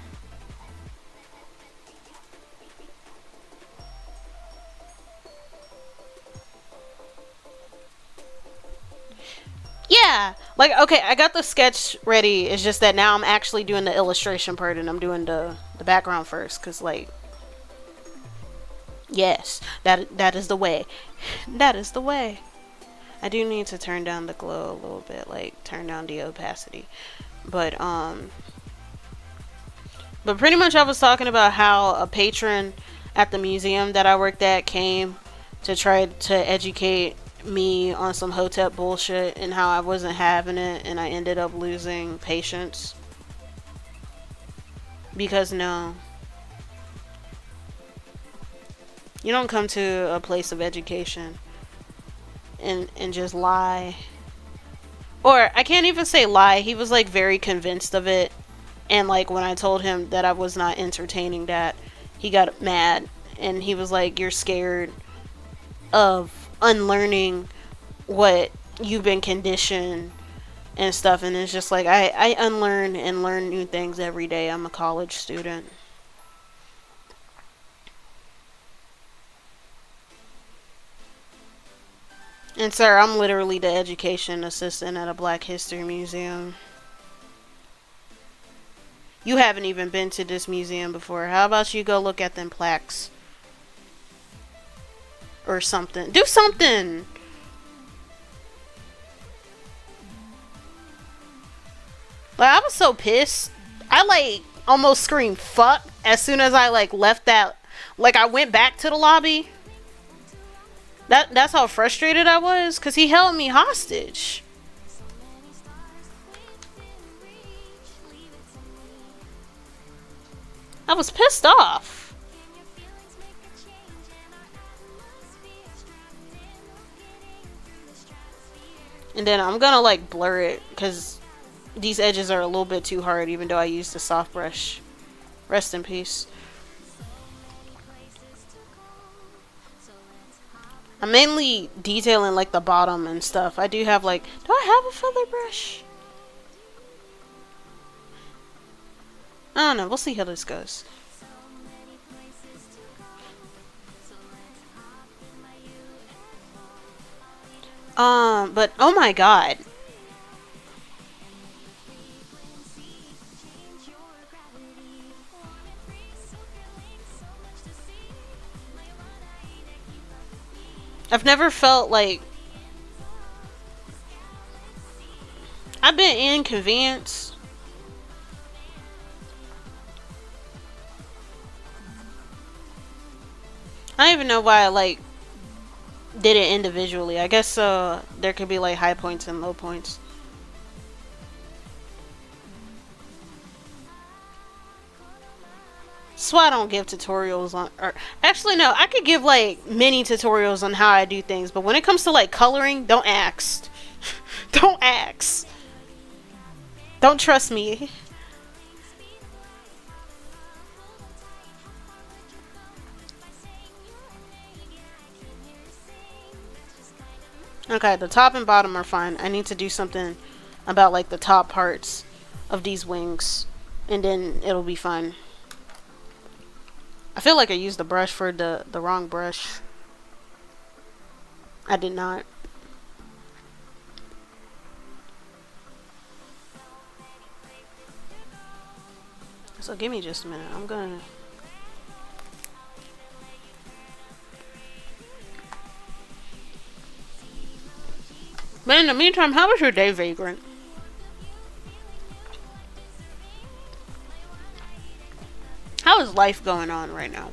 Yeah, like, okay, I got the sketch ready. It's just that now I'm actually doing the illustration part and I'm doing the background first. Because, like, yes, that is the way. That is the way. I do need to turn down the glow a little bit, like turn down the opacity. But pretty much I was talking about how a patron at the museum that I worked at came to try to educate me on some Hotep bullshit and how I wasn't having it and I ended up losing patience. Because no. You don't come to a place of education and just lie. Or I can't even say lie. He was like very convinced of it. And like when I told him that I was not entertaining that, he got mad and he was like, "You're scared of unlearning what you've been conditioned and stuff." And it's just like I unlearn and learn new things every day. I'm a college student. And sir, I'm literally the education assistant at a Black History Museum. You haven't even been to this museum before. How about you go look at them plaques? Or something. Do something! Like, I was so pissed. I like almost screamed fuck as soon as I like left that. Like, I went back to the lobby. That's how frustrated I was, because he held me hostage. I was pissed off. And then I'm gonna like blur it, because these edges are a little bit too hard, even though I used the soft brush. Rest in peace. I'm mainly detailing like the bottom and stuff. I do have like, do I have a feather brush? I don't know. We'll see how this goes. But oh my god. I've never felt like I've been inconvenienced. I don't even know why I like did it individually. I guess there could be like high points and low points. That's why I don't give tutorials on. Or actually, no, I could give like mini tutorials on how I do things, but when it comes to like coloring, don't ask. Don't ask. Don't trust me. Okay, the top and bottom are fine. I need to do something about like the top parts of these wings, and then it'll be fine. I feel like I used the brush for the wrong brush. I did not. So give me just a minute. I'm gonna. But in the meantime, how was your day, Vagrant? How is life going on right now?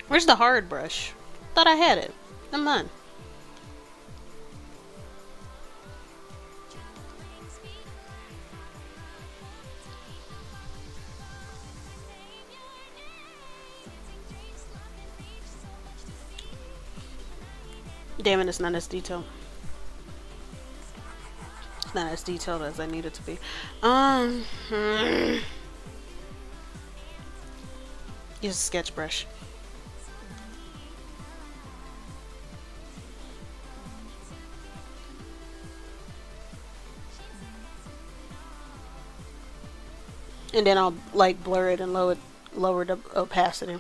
Where's the hard brush? Thought I had it. Never mind. Damn it, it's not as detailed. It's not as detailed as I need it to be. Use a sketch brush. And then I'll like blur it and lower the opacity.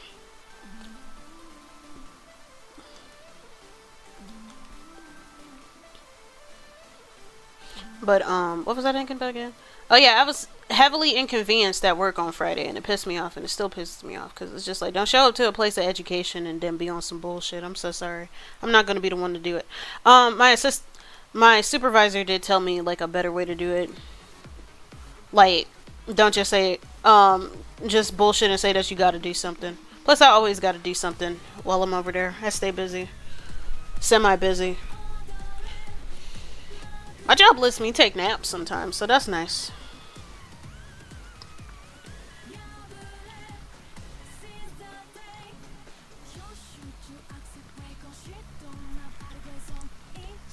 But what was I thinking about again? Oh yeah, I was heavily inconvenienced at work on Friday, and it pissed me off, and it still pisses me off because it's just like, don't show up to a place of education and then be on some bullshit. I'm so sorry. I'm not gonna be the one to do it. My supervisor did tell me like a better way to do it. Like, don't just say just bullshit and say that you got to do something. Plus, I always got to do something while I'm over there. I stay busy, semi busy. My job lets me take naps sometimes, so that's nice.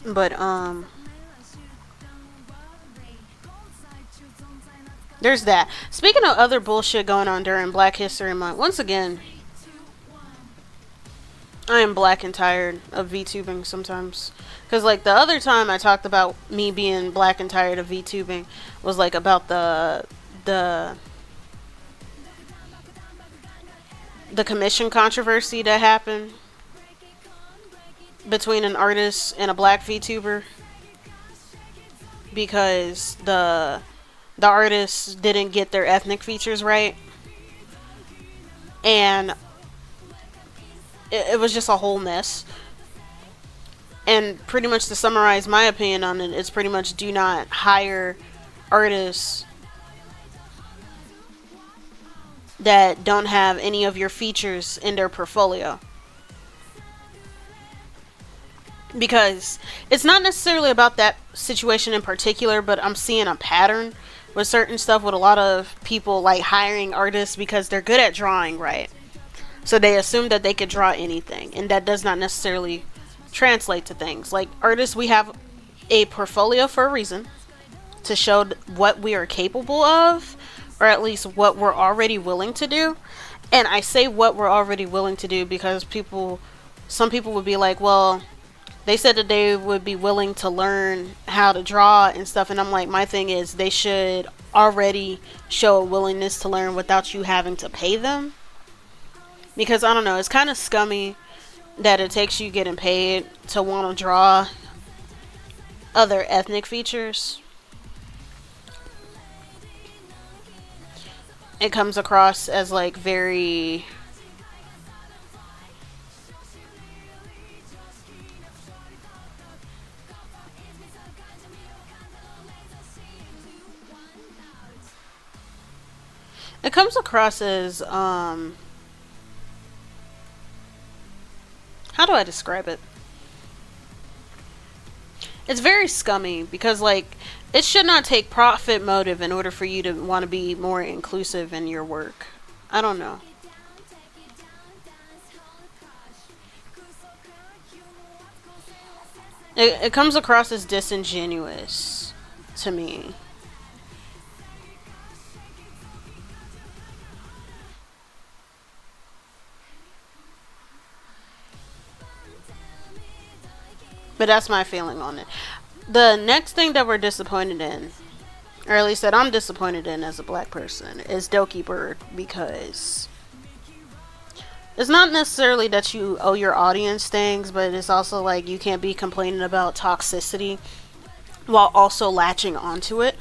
But there's that. Speaking of other bullshit going on during Black History Month, once again, I am black and tired of VTubing sometimes. Because, like, the other time I talked about me being black and tired of VTubing was, like, about the commission controversy that happened between an artist and a black VTuber. Because the artists didn't get their ethnic features right. And it was just a whole mess. And pretty much to summarize my opinion on it, it's pretty much do not hire artists that don't have any of your features in their portfolio. Because it's not necessarily about that situation in particular, but I'm seeing a pattern with certain stuff with a lot of people like hiring artists because they're good at drawing, right? So they assume that they could draw anything, and that does not necessarily translate to things. Like artists, we have a portfolio for a reason, to show what we are capable of, or at least what we're already willing to do. And I say what we're already willing to do because some people would be like, well, they said that they would be willing to learn how to draw and stuff, and I'm like, my thing is they should already show a willingness to learn without you having to pay them. Because I don't know, it's kind of scummy that it takes you getting paid to want to draw other ethnic features. It comes across as like very it comes across as how do I describe it? It's very scummy because like it should not take profit motive in order for you to want to be more inclusive in your work. I don't know. It comes across as disingenuous to me. But that's my feeling on it. The next thing that we're disappointed in, or at least that I'm disappointed in as a black person, is Doki Bird, because it's not necessarily that you owe your audience things, but it's also like you can't be complaining about toxicity while also latching onto it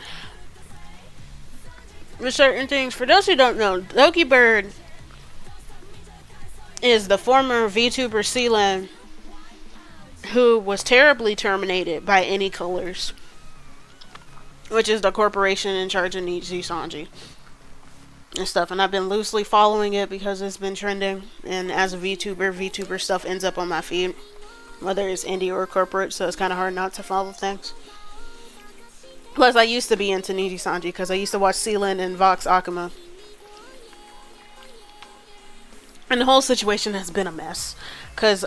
with certain things. For those who don't know, Doki Bird is the former VTuber Sealand who was terribly terminated by Any Colors, which is the corporation in charge of Niji Sanji and stuff. And I've been loosely following it because it's been trending. And as a VTuber stuff ends up on my feed, whether it's indie or corporate. So it's kind of hard not to follow things. Plus, I used to be into Niji Sanji because I used to watch Sealand and Vox Akuma. And the whole situation has been a mess. Because,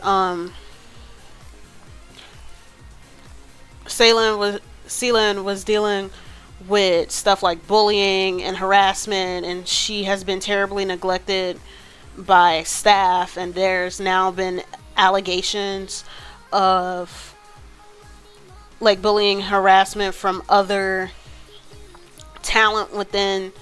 Sealand was dealing with stuff like bullying and harassment, and she has been terribly neglected by staff, and there's now been allegations of like bullying, harassment from other talent within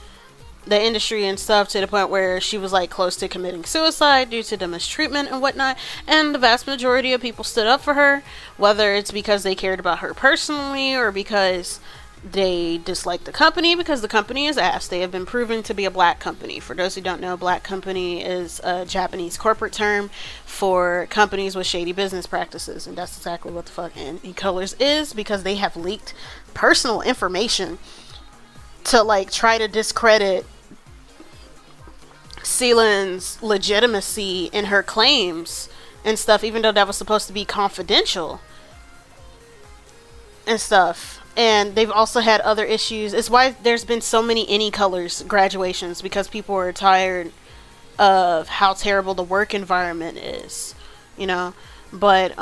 the industry and stuff, to the point where she was like close to committing suicide due to the mistreatment and whatnot. And the vast majority of people stood up for her, whether it's because they cared about her personally or because they dislike the company, because the company is ass. They have been proven to be a black company. For those who don't know, black company is a Japanese corporate term for companies with shady business practices, and that's exactly what the fuck Any Colors is, because they have leaked personal information to like try to discredit Sealand's legitimacy in her claims and stuff, even though that was supposed to be confidential and stuff. And they've also had other issues. It's why there's been so many Any Colors graduations, because people are tired of how terrible the work environment is, you know. But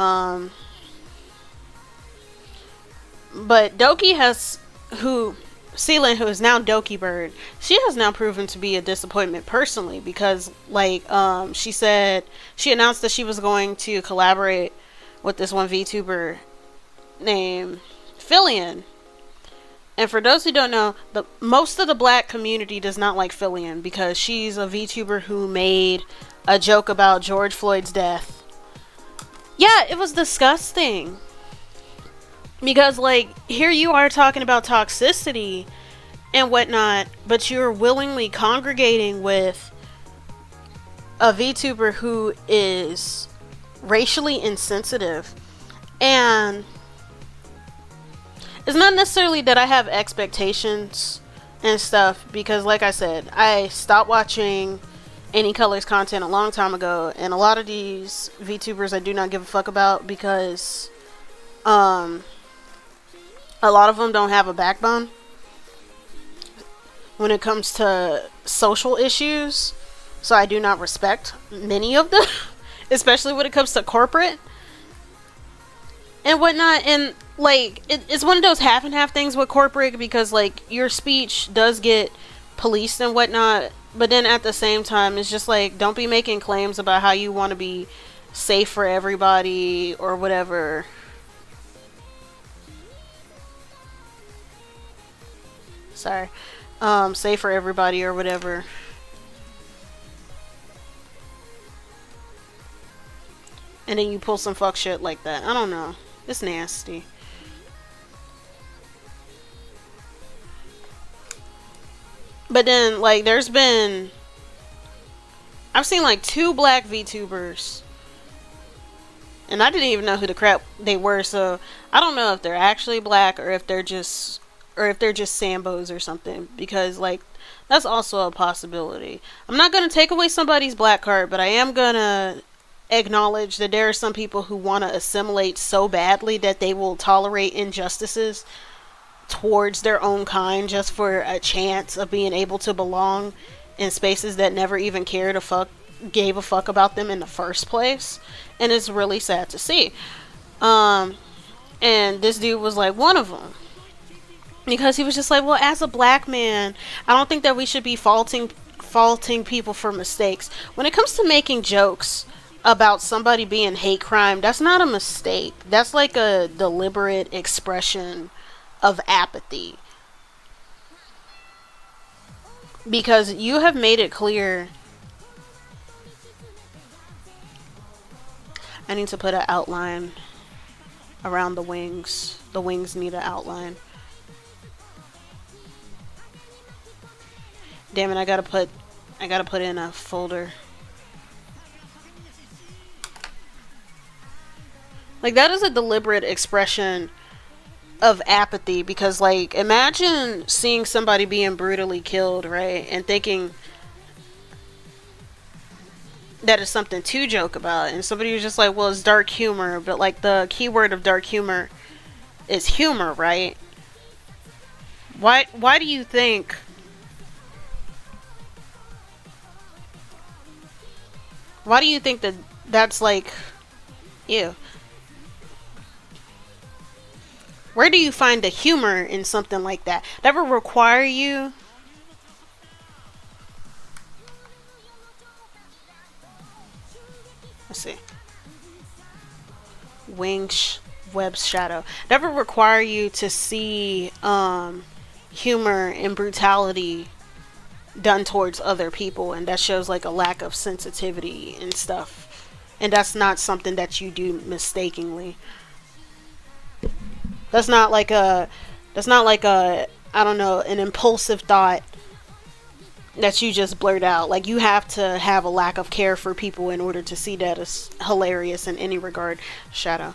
Doki has, Sealand, who is now Doki Bird, she has now proven to be a disappointment personally, because like she announced that she was going to collaborate with this one VTuber named Fillion. And for those who don't know, most of the black community does not like Fillion, because she's a VTuber who made a joke about George Floyd's death. Yeah, it was disgusting. Because, like, here you are talking about toxicity and whatnot, but you're willingly congregating with a VTuber who is racially insensitive. And it's not necessarily that I have expectations and stuff, because, like I said, I stopped watching Any Colors content a long time ago, and a lot of these VTubers I do not give a fuck about, because, a lot of them don't have a backbone. when it comes to social issues. So I do not respect many of them, especially when it comes to corporate and whatnot. And like it's one of those half and half things with corporate, because like your speech does get policed and whatnot, but then at the same time it's just like, don't be making claims about how you want to be safe for everybody or whatever. Sorry. Safe for everybody or whatever, and then you pull some fuck shit like that. I don't know, it's nasty. But then like I've seen like 2 black VTubers, and I didn't even know who the crap they were, so I don't know if they're actually black or if they're just Sambos or something, because like that's also a possibility. I'm not gonna take away somebody's black card, but I am gonna acknowledge that there are some people who want to assimilate so badly that they will tolerate injustices towards their own kind just for a chance of being able to belong in spaces that never even gave a fuck about them in the first place. And it's really sad to see. And this dude was like one of them, because he was just like, well, as a black man, I don't think that we should be faulting people for mistakes. When it comes to making jokes about somebody being hate crime, that's not a mistake. That's like a deliberate expression of apathy, because you have made it clear. I need to put an outline around the wings. The wings need an outline. Damn it, I gotta put in a folder. Like, that is a deliberate expression of apathy, because like, imagine seeing somebody being brutally killed, right, and thinking that is something to joke about, and somebody was just like, well, it's dark humor, but like the keyword of dark humor is humor, right? Why do you think that that's like, ew? Where do you find the humor in something like that? That would require you let's see, web shadow. That would require you to see humor and brutality done towards other people, and that shows like a lack of sensitivity and stuff, and that's not something that you do mistakenly. That's not like a I don't know, an impulsive thought that you just blurt out. Like, you have to have a lack of care for people in order to see that as hilarious in any regard. Shadow.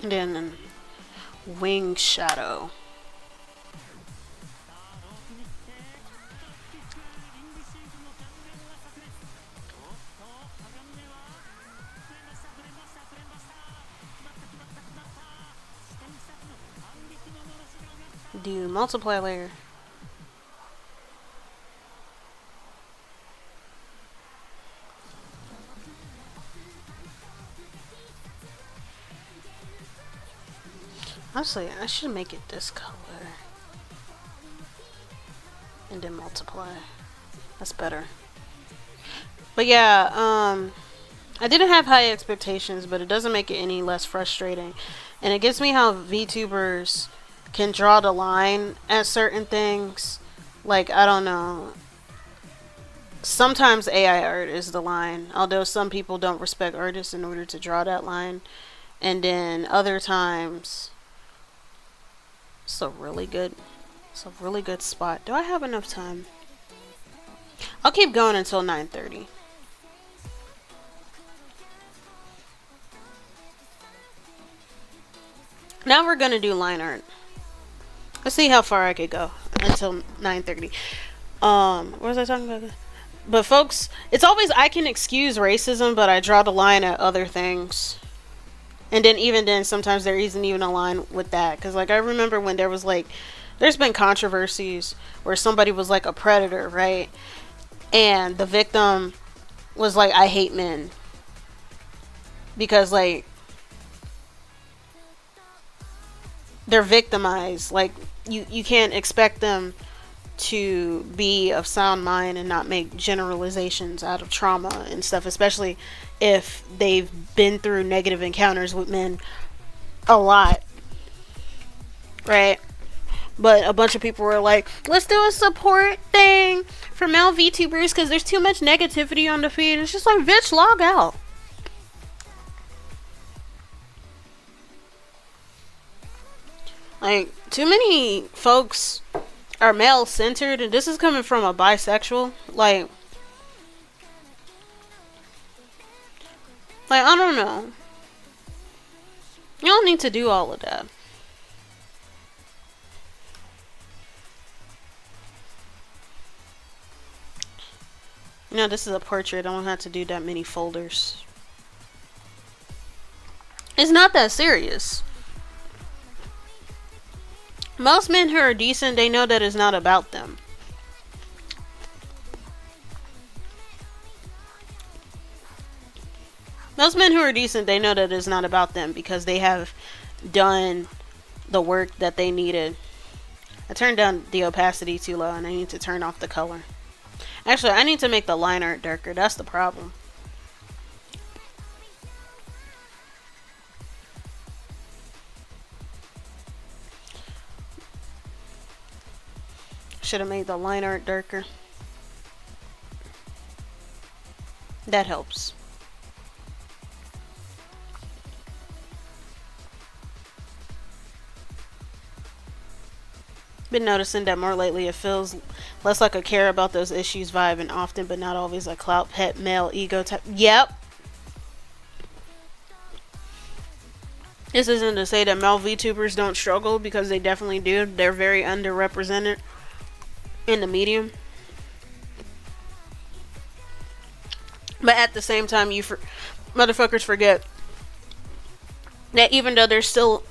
And then wing shadow. Do multiply layer. Honestly, I should make it this color. And then multiply. That's better. But yeah, I didn't have high expectations, but it doesn't make it any less frustrating. And it gets me how VTubers can draw the line at certain things. Like, I don't know. Sometimes AI art is the line, although some people don't respect artists in order to draw that line. And then other times, it's a really good spot. Do I have enough time? I'll keep going until 9:30. Now we're gonna do line art. Let's see how far I could go until 9:30. What was I talking about? But folks, it's always, I can excuse racism, but I draw the line at other things. And then even then, sometimes there isn't even a line with that. Because, like, I remember when there was, like, there's been controversies where somebody was, like, a predator, right? And the victim was like, I hate men. Because, like, they're victimized. Like, you can't expect them to be of sound mind and not make generalizations out of trauma and stuff, especially if they've been through negative encounters with men a lot, right? But a bunch of people were like, let's do a support thing for male VTubers because there's too much negativity on the feed. It's just like, bitch, log out. Like, too many folks are male centered, and this is coming from a bisexual. Like I don't know. You don't need to do all of that. You know, this is a portrait. I don't have to do that many folders. It's not that serious. Most men who are decent, they know that it's not about them. Most men who are decent, they know that it's not about them because they have done the work that they needed. I turned down the opacity too low and I need to turn off the color. Actually, I need to make the line art darker. That's the problem. Should have made the line art darker. That helps. Been noticing that more lately. It feels less like a care about those issues vibe and often but not always a clout pet male ego type. Yep. This isn't to say that male VTubers don't struggle, because they definitely do. They're very underrepresented in the medium. But at the same time, motherfuckers forget that even though there's so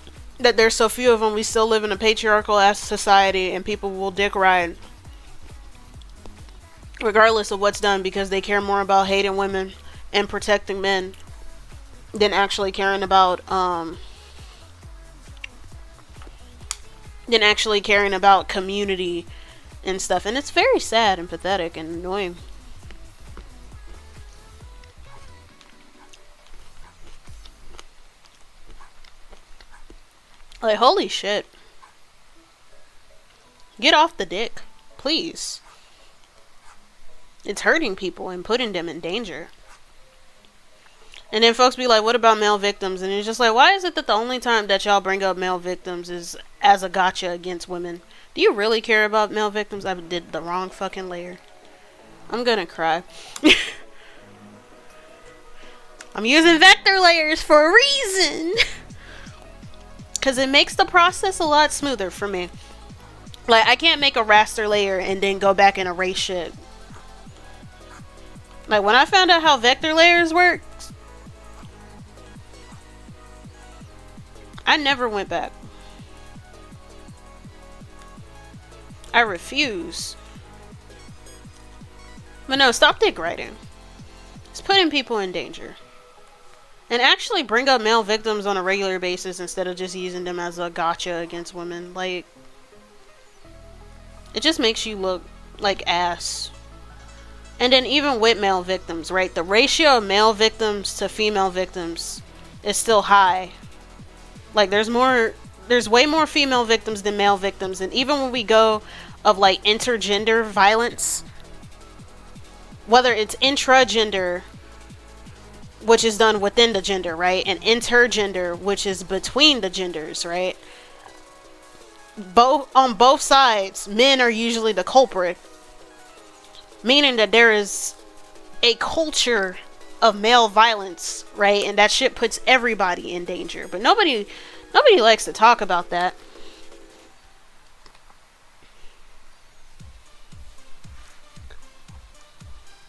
few of them, we still live in a patriarchal ass society, and people will dick ride regardless of what's done because they care more about hating women and protecting men than actually caring about community and stuff. And it's very sad and pathetic and annoying. Like, holy shit. Get off the dick, please. It's hurting people and putting them in danger. And then folks be like, what about male victims? And it's just like, why is it that the only time that y'all bring up male victims is as a gotcha against women? Do you really care about male victims? I did the wrong fucking layer. I'm gonna cry. I'm using vector layers for a reason. Because it makes the process a lot smoother for me. Like, I can't make a raster layer and then go back and erase shit. Like, when I found out how vector layers work, I never went back. I refuse. But no, stop dick writing. It's putting people in danger. And actually bring up male victims on a regular basis instead of just using them as a gotcha against women. Like, it just makes you look like ass. And then even with male victims, right? The ratio of male victims to female victims is still high. Like, there's way more female victims than male victims. And even when we go of, like, intergender violence, whether it's intragender, which is done within the gender, right? And intergender, which is between the genders, right? On both sides, men are usually the culprit. Meaning that there is a culture of male violence, right? And that shit puts everybody in danger. But nobody likes to talk about that.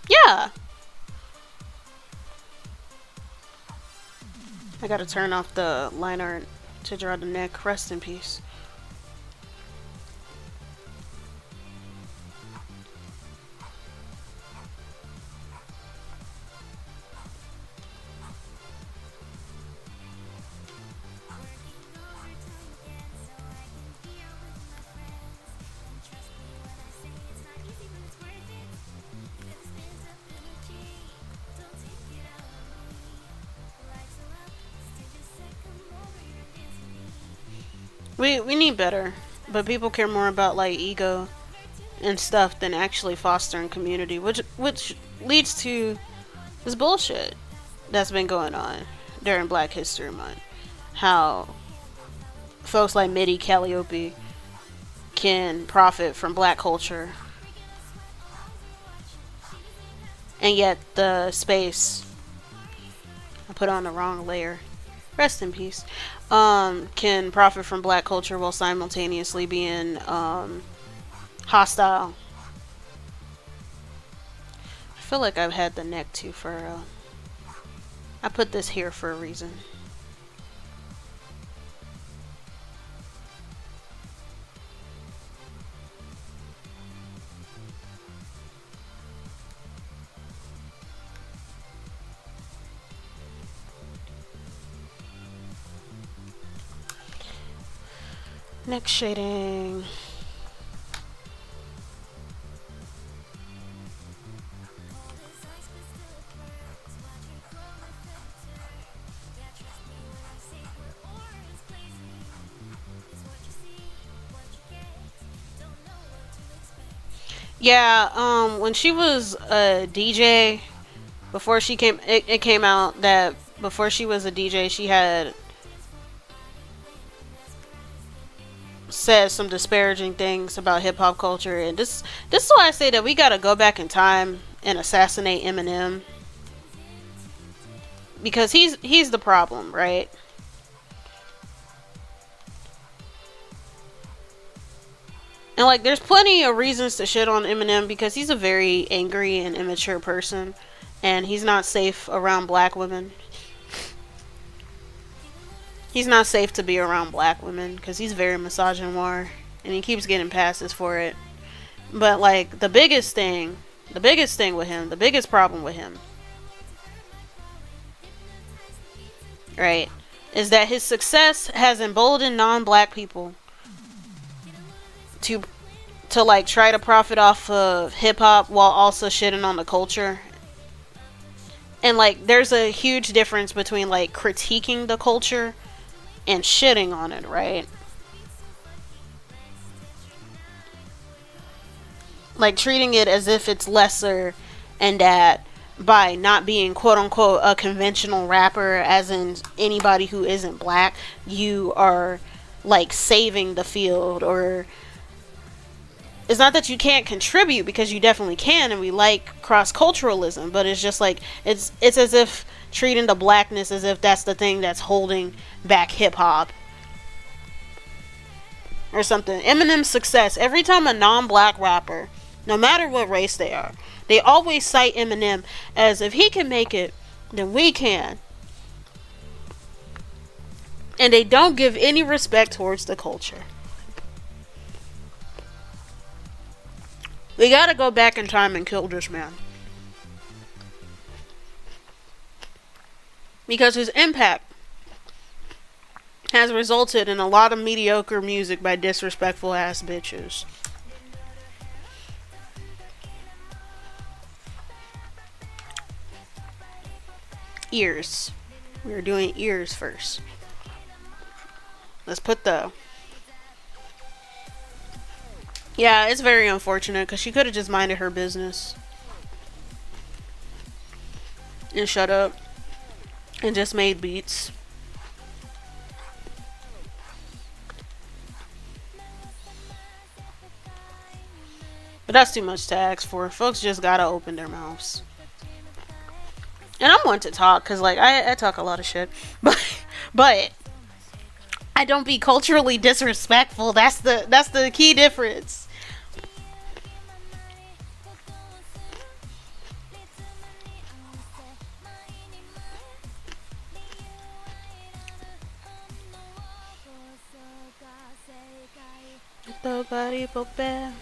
Yeah. I gotta turn off the line art to draw the neck. Rest in peace. We need better, but people care more about like ego and stuff than actually fostering community, which leads to this bullshit that's been going on during Black History Month. How folks like Midi Calliope can profit from black culture, and yet the space, I put on the wrong layer, rest in peace, can profit from black culture while simultaneously being hostile. I feel like I've had the neck too furrow. I put this here for a reason. Neck shading. Yeah, when she was a DJ, before she came, it came out that before she was a DJ, she had said some disparaging things about hip hop culture, and this is why I say that we gotta go back in time and assassinate Eminem, because he's the problem, right? And like, there's plenty of reasons to shit on Eminem because he's a very angry and immature person, and he's not safe around black women. He's not safe to be around black women because he's very misogynoir, and he keeps getting passes for it. But like, the biggest thing with him, the biggest problem with him, right, is that his success has emboldened non-black people to like try to profit off of hip hop while also shitting on the culture. And like, there's a huge difference between like critiquing the culture and shitting on it, right? Like, treating it as if it's lesser, and that by not being quote unquote a conventional rapper, as in anybody who isn't black, you are like saving the field. Or it's not that you can't contribute, because you definitely can, and we like cross-culturalism, but it's just like, it's as if treating the blackness as if that's the thing that's holding back hip-hop or something. Eminem's success, every time a non-black rapper, no matter what race they are, they always cite Eminem as, if he can make it, then we can. And they don't give any respect towards the culture. We gotta go back in time and kill this man, because his impact has resulted in a lot of mediocre music by disrespectful ass bitches. Ears. We are doing ears first. Let's put the... Yeah, it's very unfortunate, because she could have just minded her business and shut up and just made beats. But that's too much to ask for. Folks just gotta open their mouths. And I'm one to talk because like I talk a lot of shit, but I don't be culturally disrespectful. That's the key difference. Nobody but bear.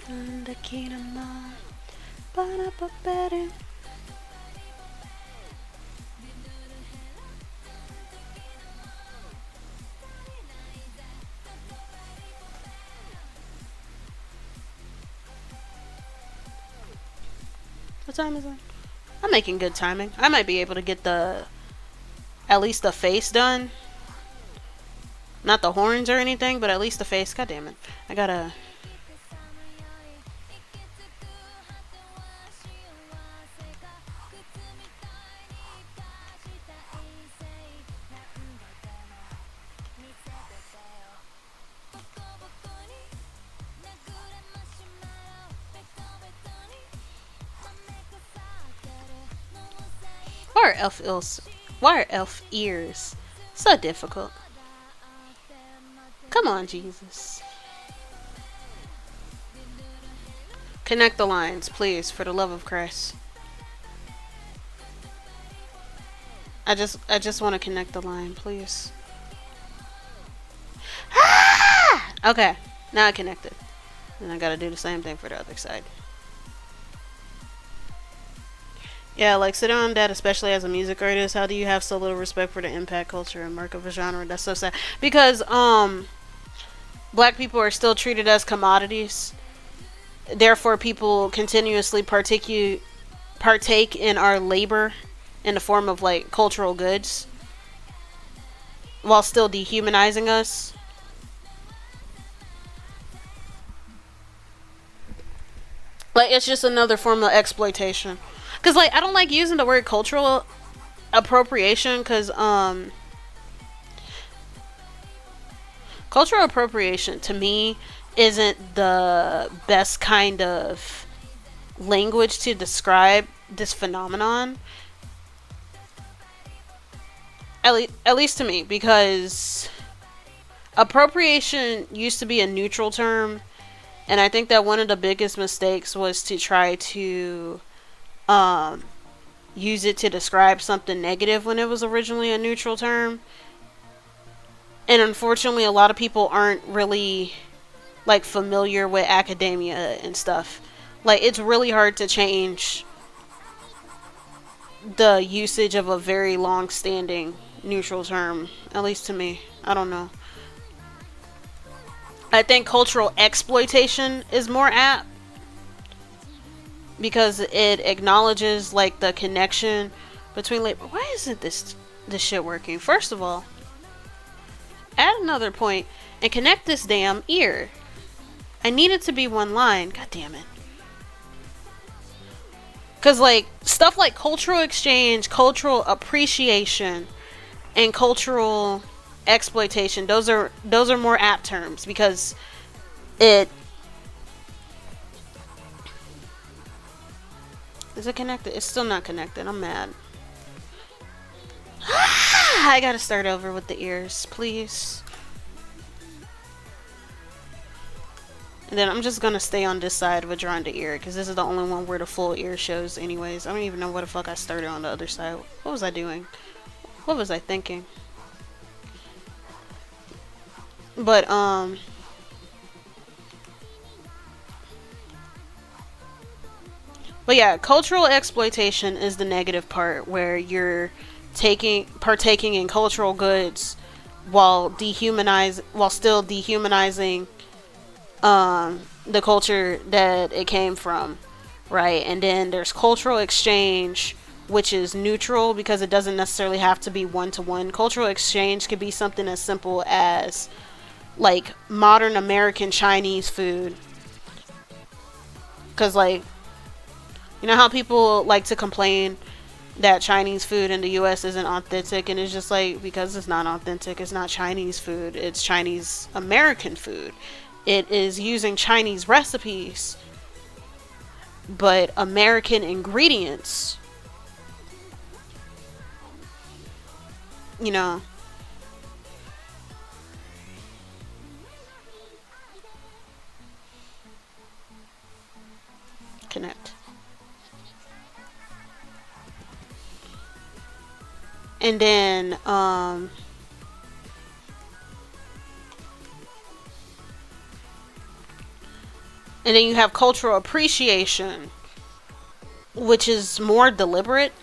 The kingdom of what time is it? I'm making good timing. I might be able to get at least the face done. Not the horns or anything, but at least the face. God damn it. I gotta. Why are elf ears so difficult? Come on, Jesus. Connect the lines, please, for the love of Christ. I just want to connect the line, please. Ah! Okay, now I connected. And I gotta do the same thing for the other side. Yeah, like sit down, Dad, especially as a music artist, how do you have so little respect for the impact culture and mark of a genre? That's so sad. Because black people are still treated as commodities. Therefore people continuously partake in our labor in the form of like cultural goods while still dehumanizing us. Like it's just another form of exploitation. Cause like I don't like using the word cultural appropriation because cultural appropriation to me isn't the best kind of language to describe this phenomenon. At least to me, because appropriation used to be a neutral term, and I think that one of the biggest mistakes was to try to use it to describe something negative when it was originally a neutral term. And unfortunately, a lot of people aren't really like familiar with academia and stuff. Like it's really hard to change the usage of a very long-standing neutral term, at least to me. I don't know. I think cultural exploitation is more apt because it acknowledges like the connection between labor. Why isn't this shit working? First of all, add another point and connect this damn ear. I need it to be one line. God damn it. Because like stuff like cultural exchange, cultural appreciation, and cultural exploitation, those are more apt terms because it is it connected? It's still not connected. I'm mad. I gotta start over with the ears, please. And then I'm just gonna stay on this side of a drawing the ear because this is the only one where the full ear shows anyways. I don't even know what the fuck I started on the other side. What was I doing? What was I thinking? But yeah, cultural exploitation is the negative part where you're partaking in cultural goods while still dehumanizing the culture that it came from, right? And then there's cultural exchange, which is neutral because it doesn't necessarily have to be one-to-one. Cultural exchange could be something as simple as like modern American Chinese food, because like you know how people like to complain that Chinese food in the US isn't authentic, and it's just like, because it's not authentic, it's not Chinese food, it's Chinese American food. It is using Chinese recipes but American ingredients, you know. Connect. And then you have cultural appreciation, which is more deliberate.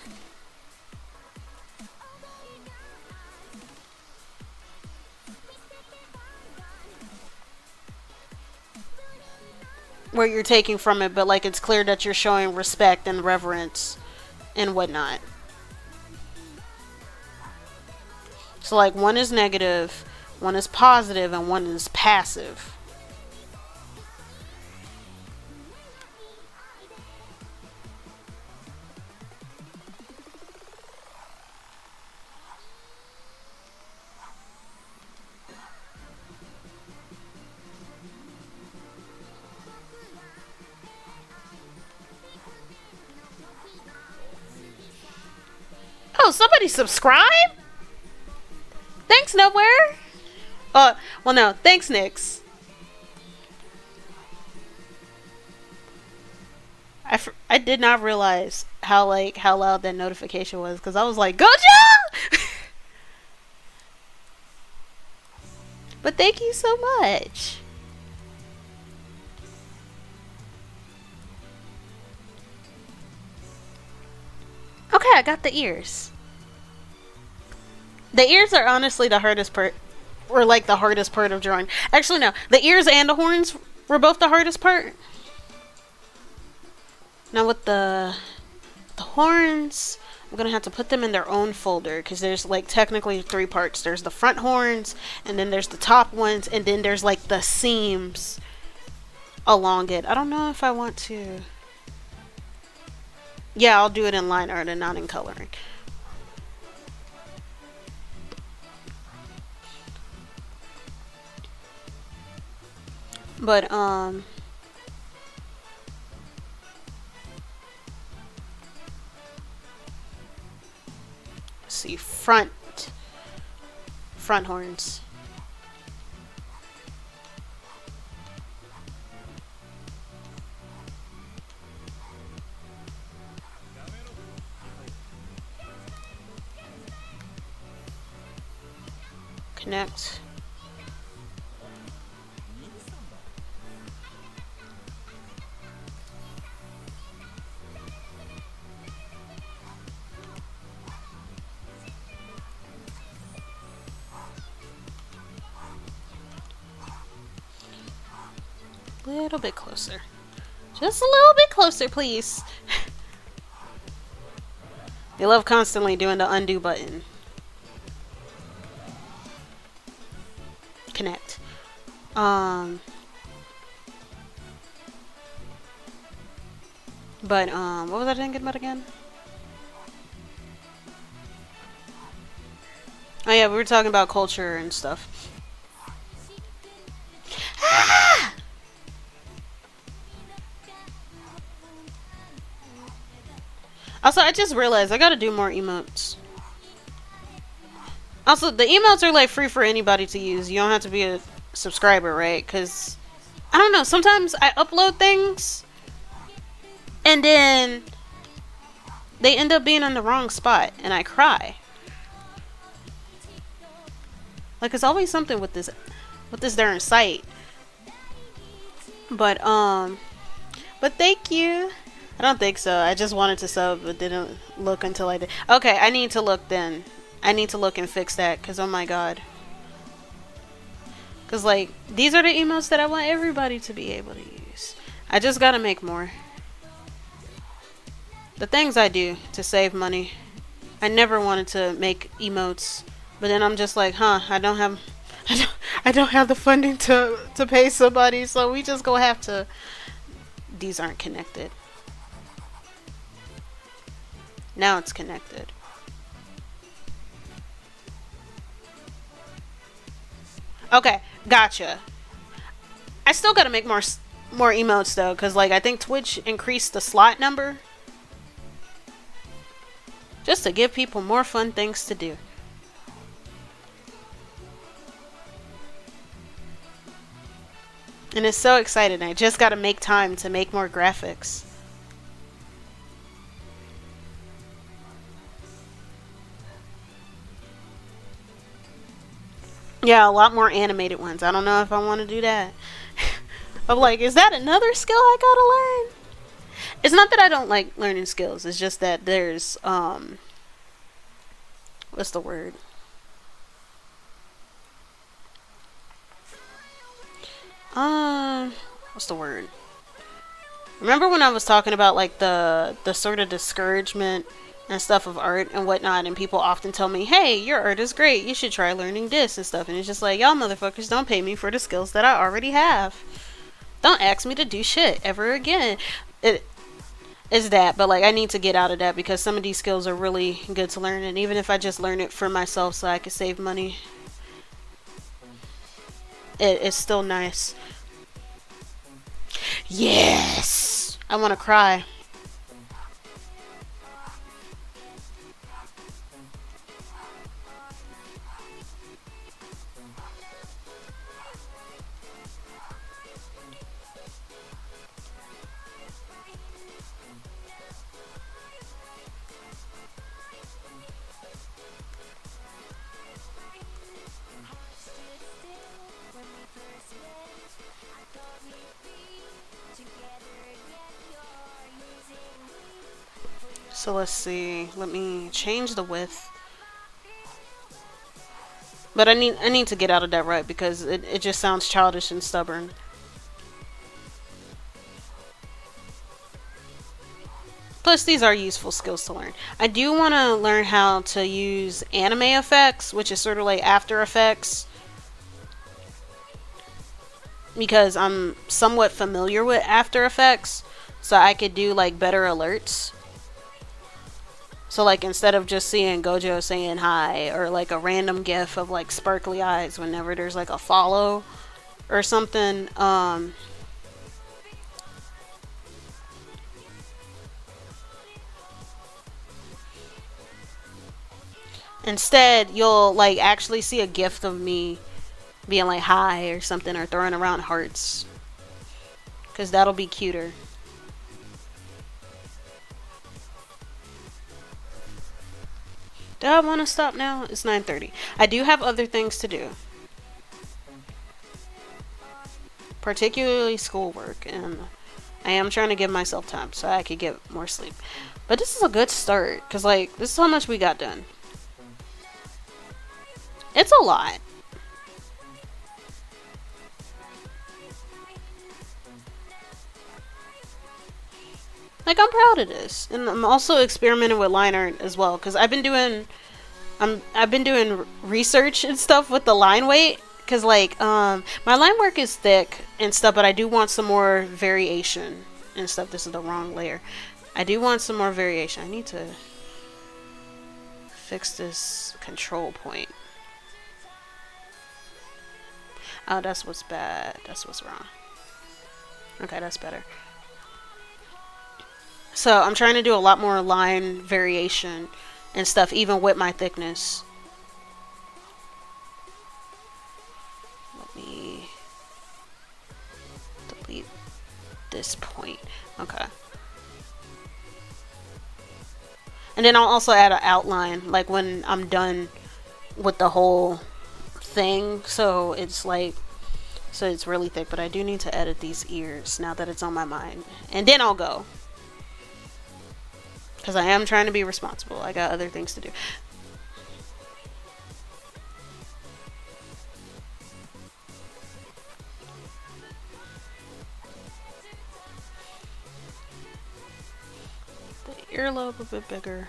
Where you're taking from it, but like it's clear that you're showing respect and reverence and whatnot. So like one is negative, one is positive, and one is passive. Oh, somebody subscribe? Thanks, Nowhere. Well, no. Thanks, Nix. I did not realize how loud that notification was, because I was like, go job! But thank you so much. Okay, I got the ears. The ears are honestly the hardest part, or like the hardest part of drawing. Actually, no. The ears and the horns were both the hardest part. Now with the horns, I'm gonna have to put them in their own folder, because there's like technically 3 parts. There's the front horns, and then there's the top ones, and then there's like the seams along it. I don't know if I want to. Yeah, I'll do it in line art and not in coloring. But let's see, front horns. Connect. A little bit closer. Just a little bit closer, please. They love constantly doing the undo button. Connect. But what was I thinking about again? Oh yeah, we were talking about culture and stuff. Ah! Also, I just realized I gotta do more emotes. Also, the emotes are like free for anybody to use. You don't have to be a subscriber, right? Because, I don't know, sometimes I upload things and then they end up being in the wrong spot and I cry. Like, it's always something with this darn site. But thank you. I don't think so. I just wanted to sub, but didn't look until I did. Okay, I need to look then. I need to look and fix that, because oh my god. Because, like, these are the emotes that I want everybody to be able to use. I just gotta make more. The things I do to save money. I never wanted to make emotes, but then I'm just like, I don't have the funding to pay somebody, so we just gonna have to. These aren't connected. Now it's connected. Okay, gotcha. I still gotta make more emotes though, because like I think Twitch increased the slot number just to give people more fun things to do. And it's so exciting. I just gotta make time to make more graphics. Yeah, a lot more animated ones. I don't know if I want to do that. I'm like, is that another skill I gotta learn? It's not that I don't like learning skills. It's just that there's what's the word? What's the word? Remember when I was talking about like the sort of discouragement and stuff of art and whatnot, and people often tell me, hey, your art is great, you should try learning this and stuff, and it's just like, y'all motherfuckers don't pay me for the skills that I already have. Don't ask me to do shit ever again. It's that, but like I need to get out of that because some of these skills are really good to learn, and even if I just learn it for myself so I can save money, it's still nice. Yes! I want to cry. So let's see. Let me change the width. But I need to get out of that rut because it just sounds childish and stubborn. Plus, these are useful skills to learn. I do want to learn how to use anime effects, which is sort of like After Effects, because I'm somewhat familiar with After Effects, so I could do like better alerts. So like instead of just seeing Gojo saying hi or like a random gif of like sparkly eyes whenever there's like a follow or something, instead you'll like actually see a gif of me being like hi or something, or throwing around hearts, because that'll be cuter. Do I want to stop now? It's 9:30. I do have other things to do, particularly schoolwork, and I am trying to give myself time so I could get more sleep. But this is a good start, because like this is how much we got done. It's a lot. Like, I'm proud of this, and I'm also experimenting with line art as well, because I've been doing research and stuff with the line weight, because like my line work is thick and stuff, but I do want some more variation and stuff. This is the wrong layer. I do want some more variation. I need to fix this control point. Oh, that's what's bad. That's what's wrong. Okay, that's better. So I'm trying to do a lot more line variation and stuff, even with my thickness. Let me delete this point. Okay. And then I'll also add an outline, like when I'm done with the whole thing. So it's like, so it's really thick, but I do need to edit these ears now that it's on my mind. And then I'll go. Because I am trying to be responsible. I got other things to do. The earlobe a bit bigger.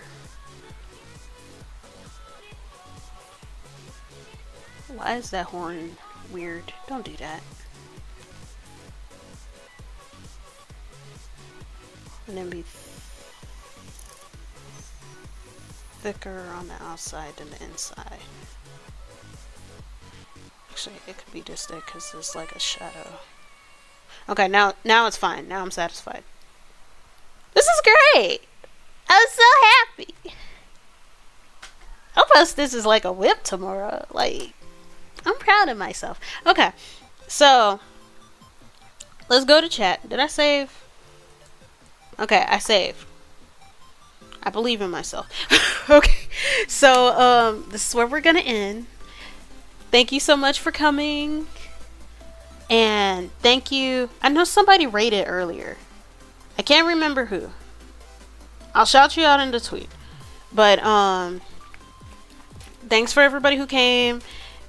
Why is that horn weird? Don't do that. And then be thicker on the outside than the inside. Actually, it could be just thick because there's like a shadow. Okay, now it's fine. Now I'm satisfied. This is great. I'm so happy. I'll post this as like a whip tomorrow. Like, I'm proud of myself. Okay, so let's go to chat. Did I save? Okay, I saved. I believe in myself. Okay, so this is where we're gonna end. Thank you so much for coming, and thank you. I know somebody rated earlier. I can't remember who. I'll shout you out in the tweet. But thanks for everybody who came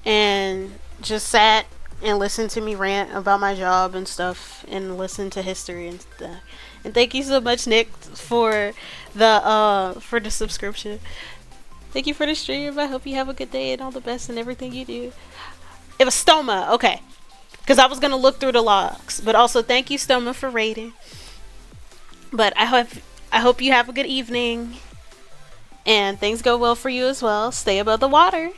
and just sat and listened to me rant about my job and stuff, and listen to history and stuff. And thank you so much, Nick, for the subscription. Thank you for the stream. I hope you have a good day and all the best in everything you do. It was Stoma, okay. Because I was gonna look through the logs. But also thank you, Stoma, for rating. But I hope you have a good evening. And things go well for you as well. Stay above the water.